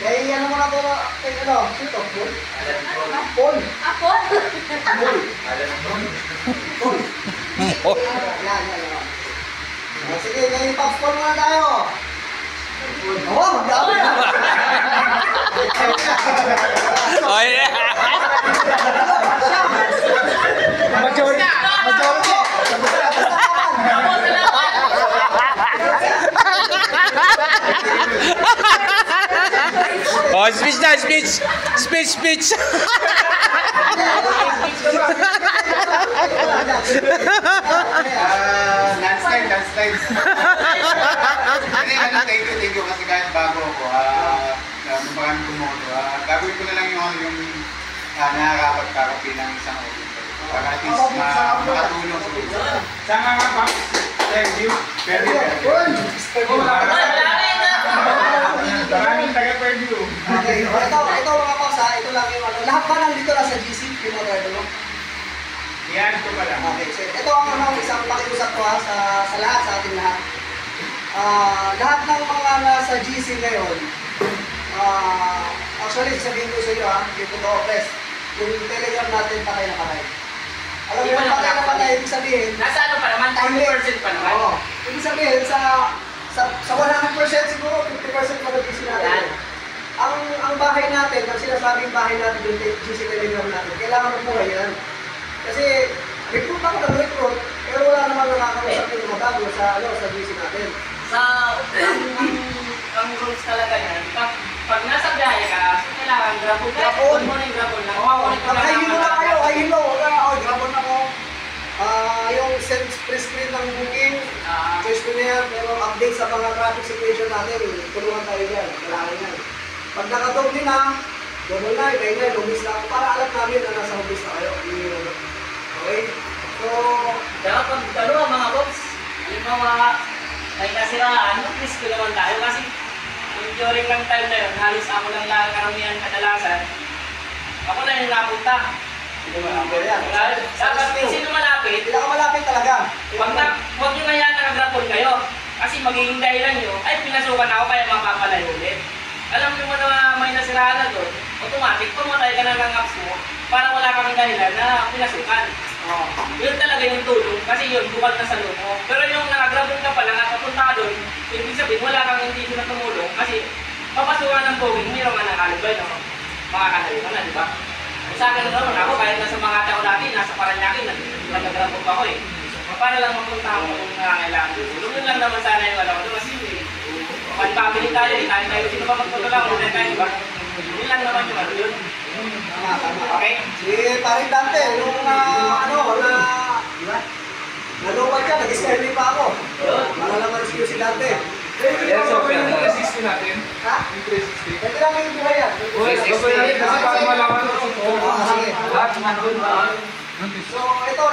Kaya ano muna po, sino to? Paul? Ako? Paul. Yan. O, sige, kaya yung Pops Paul muna tayo. Oo, magdami na. Oh, yeah. Majority. Oh, speech. Landslide. Thank you kasi kahit bago ako, maraming kumoto. Gagawin ko na lang yung nakakapagkakapi ng isang auditor. Para at least makatulong sa mga. Saan nga pa? Thank you. Very good. Maraming taga-preview. Okay, ito mga Pops ha, ito lang yung ano. Lahat ba nandito na sa GC, pinag-order mo? Yan ko pala. Okay, so ito ang isang pakiusap ko ha, sa lahat, sa ating lahat. Lahat ng mga nasa GC ngayon, actually, sabihin ko sa iyo ha, yung totoo, Pres, yung Telegram natin patay na patay. Alam mo yung patay na patay, ibig sabihin, Nasa ano pa naman? 30% pa naman. oo, ibig sabihin, sa 100% siguro, 50% mga GC natin. Ang bahay natin, ang sinasabing bahay natin yung GC Telegram natin, kailangan ng buhay yan. Kasi, recruit ako nag-recruit, pero wala naman nakakausap yung mga bago sa GC natin. Ang rules talaga yan, pag nasa biyahe ka, kailangan grabon. Grabon. Mo na yung grabon lang. Hihilo na kayo, hihilo. Grabon ako. Yung send pre-screen ng booking, choice ko na yan, pero update sa mga traffic situation natin, tulungan tayo dyan, kailangan yan. Pag nakadoble na, double na, iba-ingay, lumis na ako, para alam namin na nasa lumis na kayo. Okay? So, Dapat pag mga box, halimbawa, may nasiraan, please ko naman tayo kasi during lang time na yun, halos ako lang karamihan kadalasan. Ako na yung napunta. Dapat sino malapit, pinakamalapit talaga. huwag nyo kaya nakagrapon kayo. Kasi magiging dahilan nyo, ay pinasukan ako kaya mapapalayo ulit. alam mo naman na may nasiraan na doon, automatic, pumatay ka na ng apps mo para wala kang dahilan na pinasukan. Yun talaga yung tulong kasi yun, bukal na sa loob mo. Pero yung nakagrabon ka pa lang at papunta ka doon, ibig sabihin wala kang hindi na tumulong kasi papasukan ng bowing, mayroon nga ng alibay, no? Makakanayo ka na, di ba? Sa akin naman ako, kahit nasa mga tao natin, nasa Paranaque, nag-grabon pa ako eh. Para lang mapunta ako kung nangangailangan doon. Yun lang naman sana yung alam ko doon kasi mag-family tayo, tayo sino ba magpatulang, muna tayo, di ba? Yun lang naman yung ano yun. Okay? Si Paring Dante, nung nalupad ka, nag-schedule pa ako. Para lang ma-rescue si Dante. Yes, okay. Yung 360 natin. Ha? Yung 360. Pwede lang yung buhay yan. Kasi para malaman ko sa Sige. So,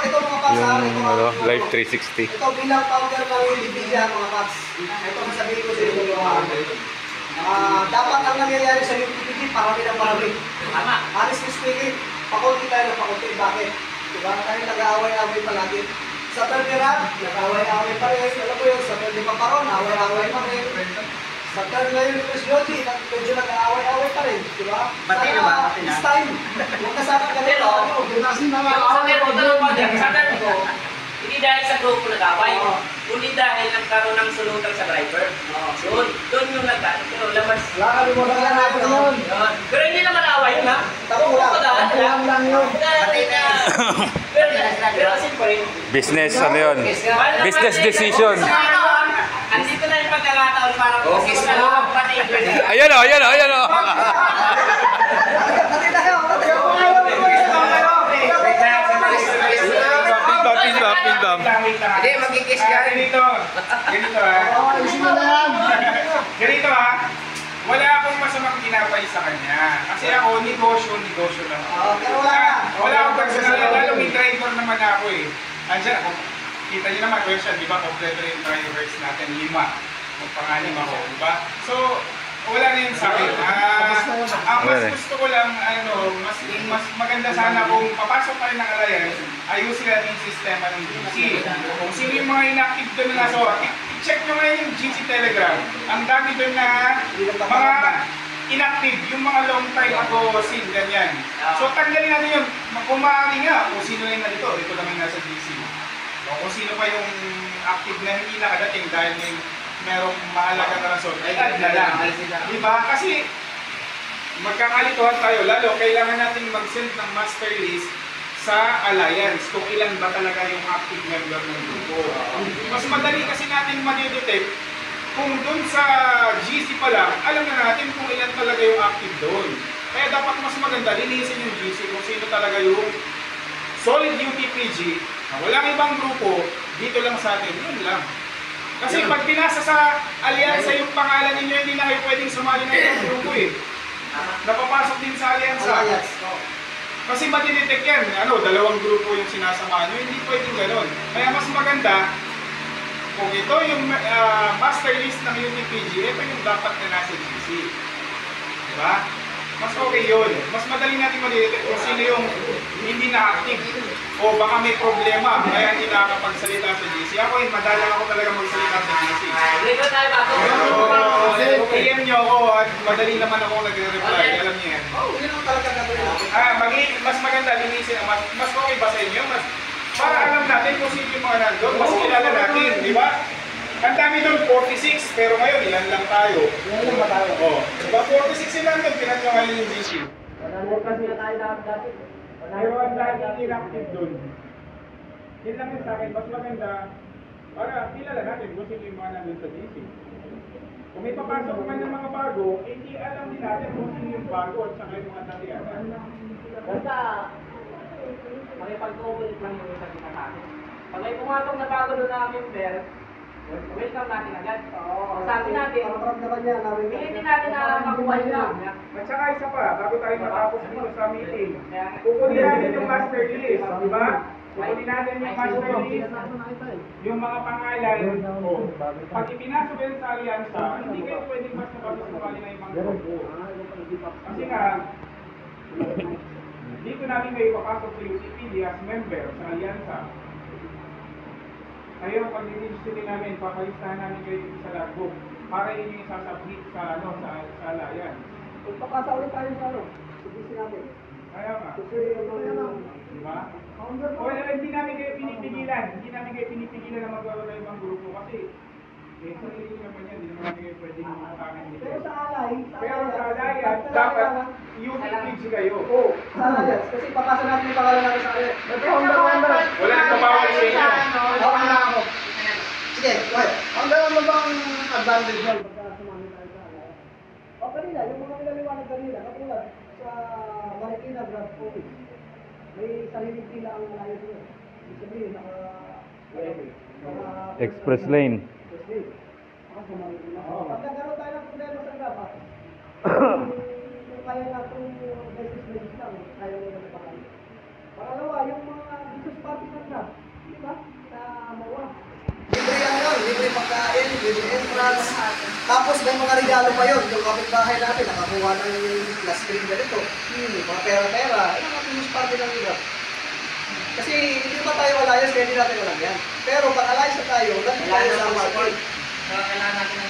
ito mga paps ha. Yung live 360. Ito bilang founder ng Wikipedia mga paps. Ito masabihin ko sa inyo dapat ang nangyayari sa Wikipedia, parami ng parami. Tama. Honestly speaking, pakunti tayo ng pakunti. Bakit? Diba? Tayo nag-aaway-aaway palagi. Sa Perdiran, nag-aaway-aaway pa rin. Alam mo yun, sa Perdi Paparon, aaway-aaway pa rin. Sa Perdi ngayon ni Chris Yogi, medyo nag-aaway-aaway pa rin. Diba? Bati na ba? Bati na? This time, huwag ka sana ganito. Sabi ko, hindi dahil sa grupo nag-away, kundi dahil nagkaroon ng sulutan sa driver. Doon yung nagkaroon. Pero labas. Pero hindi naman away yun ha. Tapulang lang yun. Pero siyempre, Business, ano yun? Business decision. andito na yung pagkakataon para Okay, Ayan o, ayan o, ayan o. Ping-bam. Hindi, magkikis ka. Ganito ha. Wala akong masamang ginapay sa kanya. Kasi ako, negosyo lang. Pero wala akong personal. Lalo may driver naman ako eh. Andiyan, kita niyo naman, question, di ba? Kompleto yung drivers natin, 5. Magpangalim ako, di ba? So, wala na yun sa akin. Mas gusto ko lang, mas maganda sana kung papasok pa rin ng Alliance, ayusin natin yung sistema ng GC. Kung sino yung mga inactive doon na nasa, i-check nyo ngayon yung GC Telegram. Ang dami doon na mga inactive, yung mga long time ago sin, ganyan. So tanggalin natin yun, kung maaari nga, kung sino yung nandito, ito naman nasa GC. O kung sino pa yung active na hindi nakadating dahil merong mahalaga na rason, ay na lang. Diba? Kasi magkakalituhan tayo, lalo kailangan natin mag-send ng master list sa Alliance kung ilan ba talaga yung active member ng grupo. Mas madali kasi natin ma-detect kung dun sa GC pa lang, alam na natin kung ilan talaga yung active doon. Kaya dapat mas maganda, linisin yung GC kung sino talaga yung solid UTPG, na walang ibang grupo, dito lang sa atin, yun lang. Kasi pag pinasa sa alyansa yung pangalan ninyo, hindi na kayo pwedeng sumali ng ibang grupo eh. Napapasok din sa alyansa. Kasi madidetect yan, dalawang grupo yung sinasama nyo, hindi pwedeng gano'n. Kaya mas maganda, kung ito yung master list ng UTPG, ito yung dapat na nasa GC. Diba? Mas okay yun. Mas madali natin madidetect kung sino yung hindi na-active. O baka may problema, kaya hindi nakakapagsalita sa GC. Ako madalang ako talaga magsalita sa GC. Dito tayo bago. Kung PM nyo ako at madali naman ako nagre-reply, alam niyo yan. yun ang talaga gagawin. Mas maganda, linisin. Mas okay ba sa inyo? Para alam natin kung sino yung mga nandun, mas kilala natin, di ba? Ang dami doon, 46, pero ngayon, ilan lang tayo. Ilan ba tayo? Diba, 46 sila nandun, pinatlo ngayon yung GC. Kasi na tayo dati. Pero ang dami inactive doon. Yun lang yun sa akin, mas maganda, para kilala natin kung sino yung mga nandun sa GC. Kung may papasok man ng mga bago, hindi alam din natin kung sino yung bago at saka yung mga datihan. Basta, makipag-cooperate lang yung isa kita natin. Pag may pumatong na bago doon na member, welcome natin agad. Sabi natin, hindi natin na makuha yun. At saka isa pa, bago tayo matapos dito sa meeting, kukunin natin yung master list, di ba? Kukunin natin yung master list, yung mga pangalan. Pag ipinasok yan sa alyansa, hindi kayo pwedeng mas napapasumali na ibang grupo. Kasi nga, dito namin kayo papasok sa UTPD as member sa alyansa. Ngayon, pag nililisterin namin, papalistahan namin kayo sa logbook. para yun yung sasubmit sa sa alliance. Ipapasa ulit tayo sa Subisin natin. Kaya nga. Subisin natin. Di ba? O hindi namin kayo pinipigilan. Hindi namin kayo pinipigilan na magkaroon ng ibang grupo kasi sarili naman yan. Hindi naman namin kayo pwedeng makakangan dito. Pero sa alay, dapat yung page kayo. Oo, sa alliance. Kasi papasa natin yung pangalan natin sa alliance. Wala nang kabawal sa inyo. Oo, na ako. Sige, wait. Ang dalawa bang advantage mo pagka sumami tayo sa alliance? O kanina, yung mga pinaliwanag kanina, katulad sa Marikina Grand Office, may sariling pila ang alliance nyo. Ibig sabihin, Express lane. Express lane. Pag nagkaroon tayo ng problema sa dapat, kung kaya na itong business lane lang, kaya nyo na pakali. Pangalawa, yung mga business party ng grab, di ba? Sa Amawa. Libre yan yun, libre pagkain, libre entrance. Tapos may mga regalo pa yun. Yung kapitbahay natin, nakakuha ng last screen ganito. Mga pera-pera. Yung mga business party ng grab. Kasi hindi pa tayo alliance, kaya hindi natin alam yan. Pero pag alliance na tayo, dahil tayo sa market.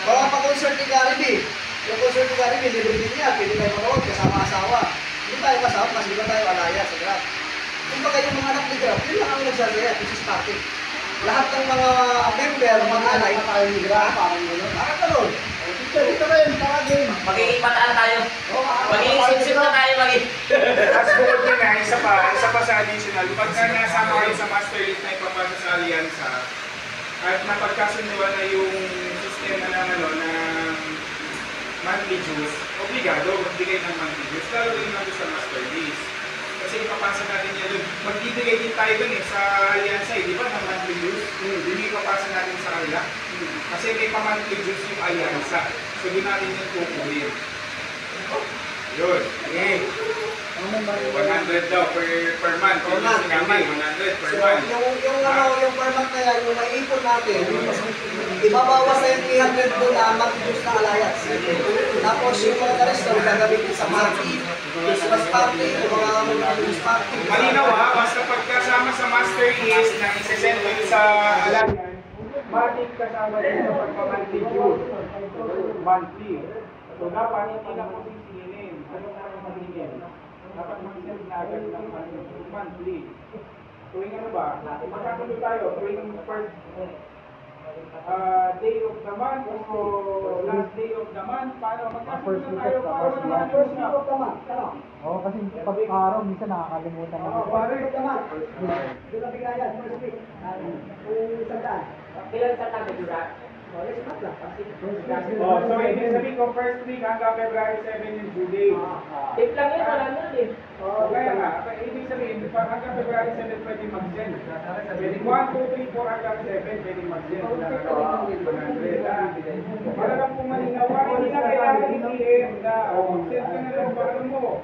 Mga pa-concert ni Gary B. Yung concert ni Gary B, libre din niya. Pwede tayo manood kasama asawa. Hindi tayo kasama, mas hindi tayo alliance sa Grab. Kung baka yung mga anak ni Grab, yun lang ang nagsasaya, business party. Lahat ng mga member, mga alay, tayo ni Grab, parang gano'n. Parang gano'n. Dito rin, para game. Magiging pataan tayo. Magiging sip-sip na tayo magiging. As bukod yun na, isa pa sa additional. Pagka nasama kayo sa master list na ipapasa sa alyansa, at napagkasunduan na yung sistema ng monthly dues, obligado, magbigay ng monthly dues, lalo rin natin sa master list. Kasi ipapasa natin yan doon. Magbibigay din tayo doon sa alyansa, di ba, ng monthly dues? Hindi ipapasa natin sa kanila. Kasi may pa-monthly dues yung alyansa. So doon natin yung kukunin. Yun. Okay. 100 daw per month. Per month. 100 per month. Yung per month na yan, yung maiipon natin, ibabawas na yung 300 doon na mag-use na alliance. Tapos yung mga resto, gagamitin sa party, Christmas party, yung mga Christmas party. Malinaw ha, basta pagkasama sa master list na isesend mo sa alliance, matik kasama din sa pagpa-monthly dues. Monthly. So dapat hindi na kung sisingin. Ano na yung magiging? Dapat mag-send na agad ng monthly. Tuwing ano ba? Magkakaroon tayo tuwing first day of the month o last day of the month. Paano? Magkakaroon tayo para naman first day of the month. Oo, kasi pag araw, minsan nakakalimutan na. Oo, first day of the month. Doon na bigayan, first week. Kung sandaan. Ilan sa tabi dura? Let's not lang. So ibig sabihin ko first week hanggang February 7 yung due date. Tip lang yun, wala na din. Kaya nga, ibig sabihin, hanggang February 7 pwede mag-send. Pwede 1, 2, 3, 4 hanggang 7 pwede mag-send. 100. Para lang kung malinawa, hindi na kailangan i-PM na mag-send ka na lang para mo.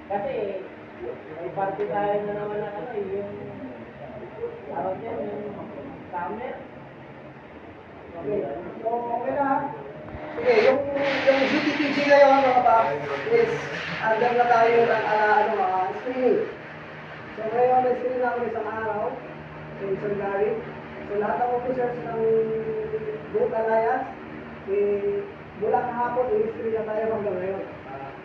Kasi, may party tayo na naman na yung tawag yan, yung summer. So, okay na. Sige, yung GTPG ngayon mga pa is under na tayo ng screening. So ngayon may screen na kami isang araw sa San Gary. So lahat ng officers ng Group Alliance, mula kahapon, i-screen na tayo hanggang ngayon.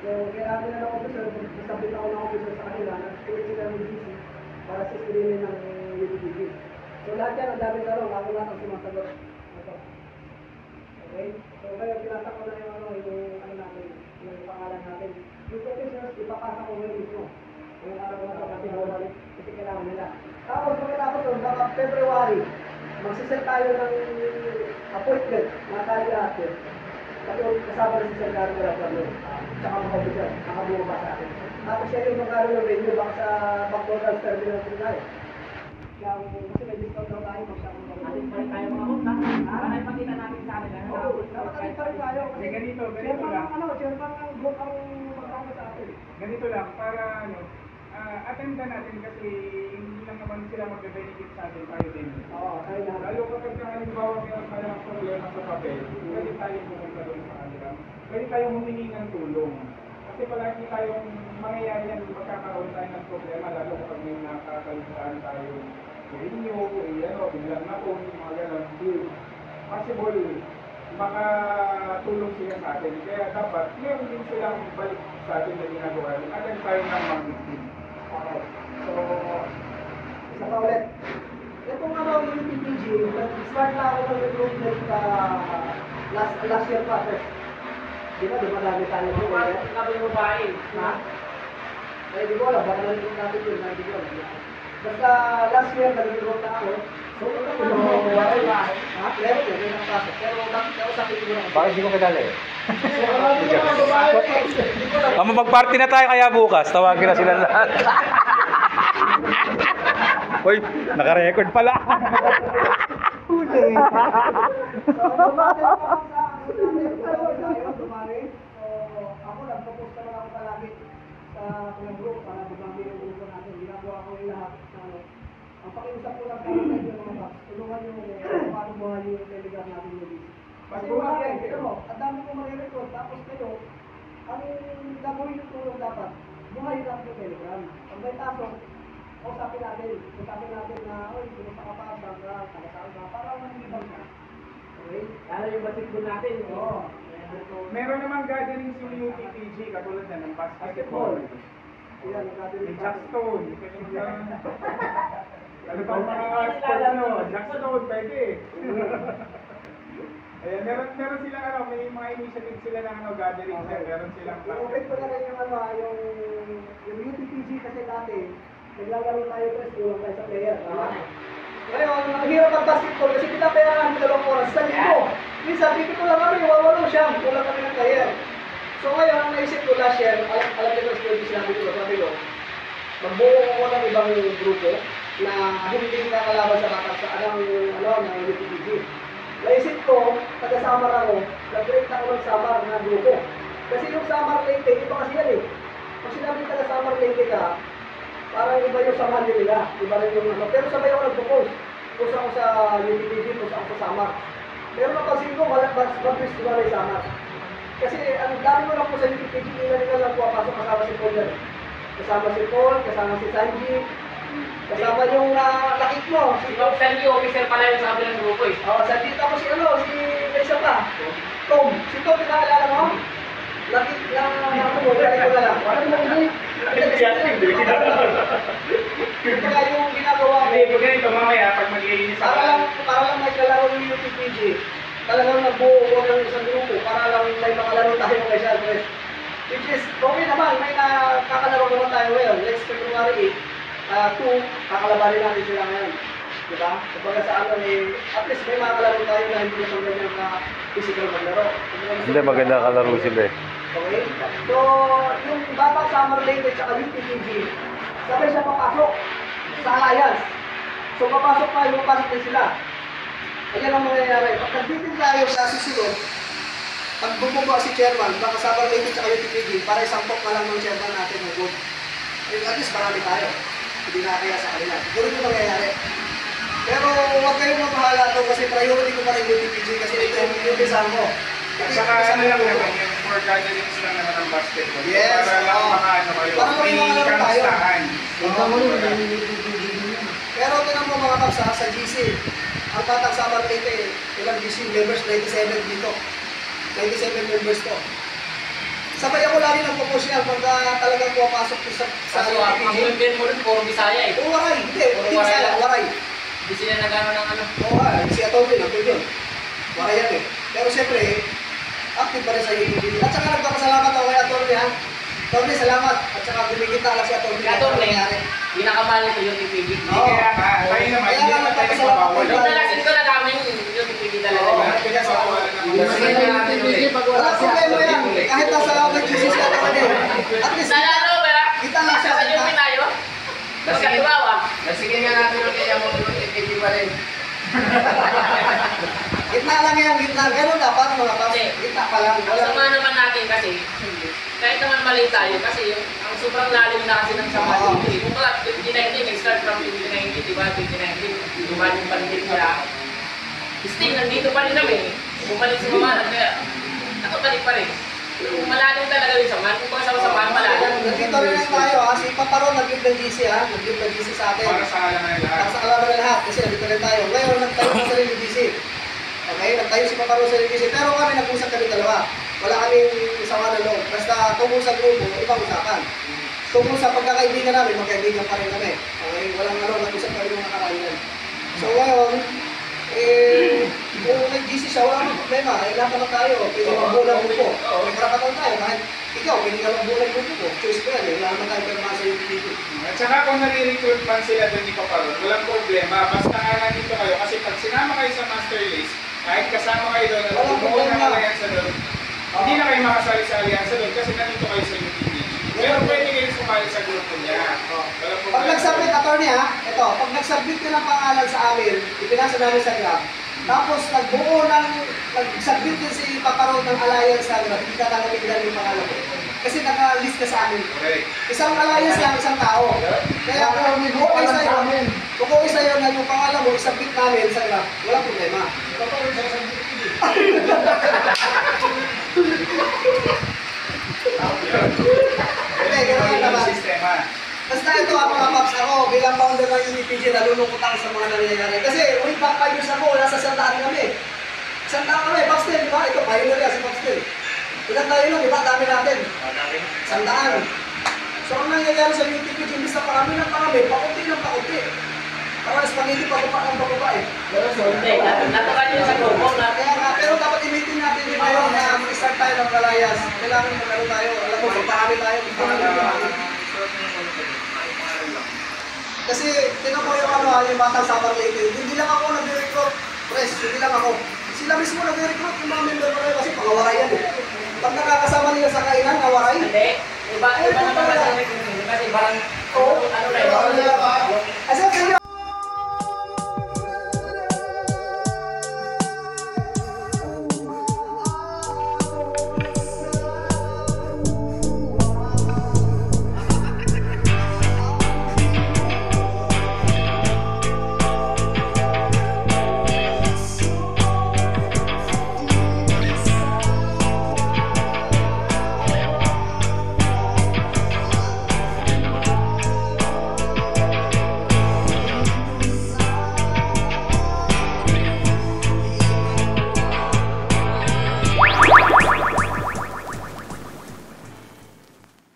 So kailangan na ng officer, isabit ako ng officer sa kanila, nag-screen sila ng GC para sa screening ng GTPG. So lahat yan, ang daming tanong, ako lahat ang sumasagot. Okay? So ngayon, pinasa ko na yung natin, yung pangalan natin. Yung officers, ipapasa ko ngayon mismo. Yung araw na ito kasi bumalik, kasi kailangan nila. Tapos pagkatapos doon, baka February, magsiset tayo ng appointment na tayo lahat yun. Kasi kasama na si Sir Garo Garapano, tsaka mga officer, nakabuo pa sa akin. Tapos siya yung magkaroon ng venue, baka sa McDonald's terminal din tayo. Kasi may discount daw tayo, magsama ng Ating pa rin tayo mga punta. Para ipakita natin sa atin. dapat natin pa rin tayo. Kasi ganito lang. Chairman ng group ang magkama sa atin. Ganito lang, para attend ka natin kasi hindi lang naman sila mag-benefit sa atin, tayo din. Oo, tayo na. Lalo kapag halimbawa meron tayong problema sa papel, pwede tayong pumunta doon sa kanila. Pwede tayong humingi ng tulong. Kasi palagi tayong mangyayari yan, magkakaroon tayo ng problema, lalo kapag may nakakalimutan tayong renew, biglang na po, mga gano'n. Possible, makatulong sila sa atin. Kaya dapat, meron din silang balik sa atin na ginagawa. Alam tayo ng mag-team. Okay. So, isa pa ulit. Itong ano, yung PPG, start na ako ng recruitment last year pa. Di ba, dumadami tayo po. Sabi mo ba eh? Ha? Ay, di ko alam, baka nalipot natin yun, hindi ko alam. Basta last year, nag-recruit na ako. So, ito ko nung waray ba? Ha? Meron yun, may nakapasok. Pero bakit ako sa akin ko na. Bakit di ko kilala eh? So, marami ko mga babae. Hindi ko alam. Mag-party na tayo kaya bukas. Tawagin na sila lahat. Uy, naka-record pala. So, ako nagpo-post naman ako palagi sa mga group para bumami yung grupo natin. Ginagawa ko yung lahat. Ang pakiusap ko lang para sa inyo mga boss, tulungan yung paano buhay yung telegram natin yung list. Kasi marami, pero ang dami ko marirecord, tapos kayo, ang gagawin yung tulong dapat, buhay lang yung telegram. Pag may tasok, usapin natin na, oy, kumusta ka pa, bangka, tagasaan ka, para manilibang ka. Okay? Lalo yung basketball natin. Oo. Meron namang gatherings yung UTPG, katulad na ng basketball. Yan, nagkatuloy May Jackstone. Ano pa mga sports no? Jackstone, pwede. Ayan, meron silang ano, may mga initiative sila ng ano, gatherings. Okay. Meron silang I-open ko na rin yung ano, yung UTPG kasi dati, naglalaro tayo guys, kulang tayo sa player. Tama? Ngayon, ang hirap ng basketball kasi pinapayaran ng 2 oras sa linggo. Minsan, dito ko lang kami, wawalo siya, kulang kami ng player. So ngayon, ang naisip ko last year, alam niyo sa studies namin ko, sabi ko, magbuo ko ng ibang grupo na hindi nakakalaban sa batak sa ng UTPG. Naisip ko, taga-Samar ako, nag-break ako ng Samar na grupo. Kasi yung Samar Leyte, iba kasi yan eh. Pag sinabi taga-Samar Leyte ka, parang iba yung samahan nila, iba rin yung ano. Pero sabay ako nagpo-post. Post ako sa UTPG, post ako sa Samar. Pero napansin ko, mag-twist ko na yung Samar. Kasi ang dami ko lang po sa UTPG, ilan lang po pasok kasama si Paul yan. Kasama si Paul, kasama si Sanji, kasama yung lakit mo. Si Bob Sandy, officer pala yung sabi ng grupo eh. Oo, sa dito ako si isa pa. Tom. Si Tom, pinaalala mo? Lakit na mo, galing ko na lang. Ano mo, hindi? Kaya yung ginagawa ko. Hindi, pag ganito mamaya, pag mag-iinis Para lang may kalaro yung UTPG. Talagang nagbuo ko ng isang grupo para lang may makalaro tayo ng Special Press. Which is, okay naman, may nakakalaro naman tayo ngayon. Next February 2, kakalabanin natin sila ngayon. Diba? Kapag sa ano at least may makakalaro tayo na hindi naman ganyan na physical maglaro. Hindi, maganda kalaro sila eh. Okay? So, yung Batang Summer Leyte at saka UTPG, sabay siya papasok sa alliance. So, papasok din sila. Ayan ang mangyayari. Pag nagbitin tayo sa susunod, pag bumubuha si chairman, baka Summer Leyte at UTPG, para isang pok na lang ng chairman natin ng good. At least marami tayo. Hindi na kaya sa kanila. Siguro yung mangyayari. Pero huwag kayong mapahala ito kasi priority ko pa rin UTPG kasi ito yung design mo. At saka ano lang naman, yung for gatherings lang naman ng basketball. Yes, para lang makaano kayo. Para May makalaro tayo. kamustahan. Pero tinan mo mga kapsa sa GC, ang Batang Summer Leyte, ilang GC members, 97 dito. 97 members to. Sabay ako lagi nagpo-post yan pagka talagang pumapasok ko sa Kaso ang member mo rin, puro Bisaya eh. Waray, hindi Bisaya, Waray. Hindi sila nagano ng ano. Si Atty. Nandun yun. Waray yan eh. Pero siyempre, active pa rin sa UTPG. At saka nagpapasalamat ako kay Atty. ha. Atty. Salamat. At saka bumigit na lang si Atty. Pinakamahal nito yung TPG. Oo. Kaya nga, tayo naman, Kaya hindi nga naman tayo nagpapasalamat nagpapawal. tayo. Ito na kasi ito na namin yung TPG talaga. Oo. Kaya sa wala naman. Walang problema yan. Kahit nasa mag-Jesus ka naman eh. At least, Sana ano, pero kita lang siya. sa yung tayo. Tapos katuwawa. Sige nga natin yung kaya mo yung TPG pa rin. Gitna lang yan, gitna. Ganun dapat mga paps. Hindi. Gitna pa lang. Ang sama naman natin kasi, kahit naman mali tayo, kasi yung ang sobrang lalim na kasi ng sama Oo. dito. Kung pala, 2019, nag-start from 2019, di ba? 2019, lumali pa rin sila. Still, nandito pa rin kami. Bumalik sa mamahan, kaya nakabalik pa rin. Kung malalim talaga yung sama, kung baka sama-samahan malalim. Nandito rin lang tayo ha. Si Paparo nag-give ng GC ha. Nag-give ng GC sa atin. Para sa alam na lahat. Para sa kalaban ng lahat. Kasi nandito rin tayo. Ngayon, nagtayo ng sarili GC. Okay, nagtayo si Papa Ron sa UPC, pero kami nag-usap kami dalawa. Wala kaming sama na loob. Basta tungkol sa grupo, ibang usapan. Tungkol sa pagkakaibigan namin, magkaibigan pa rin kami. Okay, walang nag-usap kami ng nakaraan. So ngayon, kung nag-GC siya, wala akong problema. Lahat naman tayo, pwede magbulang grupo. May karapatan tayo, kahit ikaw, pwede ka magbulang grupo ko. Choice ko yan, wala naman tayo perma sa UPC. At saka kung nare-recruit man sila doon ni Papa Ron, walang problema. Basta nga nandito kayo. Kasi pag sinama kayo sa master list, kahit kasama kayo doon, at bumuo ng alyansa doon, hindi na kayo makasali sa alyansa doon kasi nandito kayo sa UPC. Pero pwede kayo sumali sa grupo niya. Pag nag-submit, attorney ha, ito, pag nag-submit ka ng pangalan sa amin, ipinasa namin sa Grab, tapos nag-submit din si Papa Ron ng alliance sa Grab, hindi ka tanggapin lang yung pangalan mo. Kasi naka-list ka sa amin. Isang alliance lang, isang tao. Kaya kung okay sa'yo na yung pangalan mo, isubmit namin sa Grab, walang problema. Okay, gano'n naman. Basta ito mga paps, ako bilang founder ng UPG, nalulungkot ako sa mga nangyayari. Kasi way back 5 years ago, nasa Sandaan kami. Sandaan kami, Papstel, di ba? Ito, pioneer yan si Papstel. Ilan tayo nun, di ba? Dami natin. Sandaan. So ang nangyayari sa UPG, imbis na parami ng parami, pakunti ng pakunti. Parang spaghetti pagpapa ng pagpapa eh. Hindi, natukan yun sa grupo na. Kaya nga, pero dapat i-meeting natin din ngayon na mag-start tayo ng kalayas. Kailangan magkaroon tayo, alam mo, magpahami tayo. Kasi, tingnan mo yung yung batang Summer Lady. Hindi lang ako nag-recruit, press, hindi lang ako. Sila mismo nag-recruit yung mga member ko kasi pangawaray yan eh. Pag nakakasama nila sa kainan, nawaray. Hindi. Iba naman kasi kasi parang ano na yun.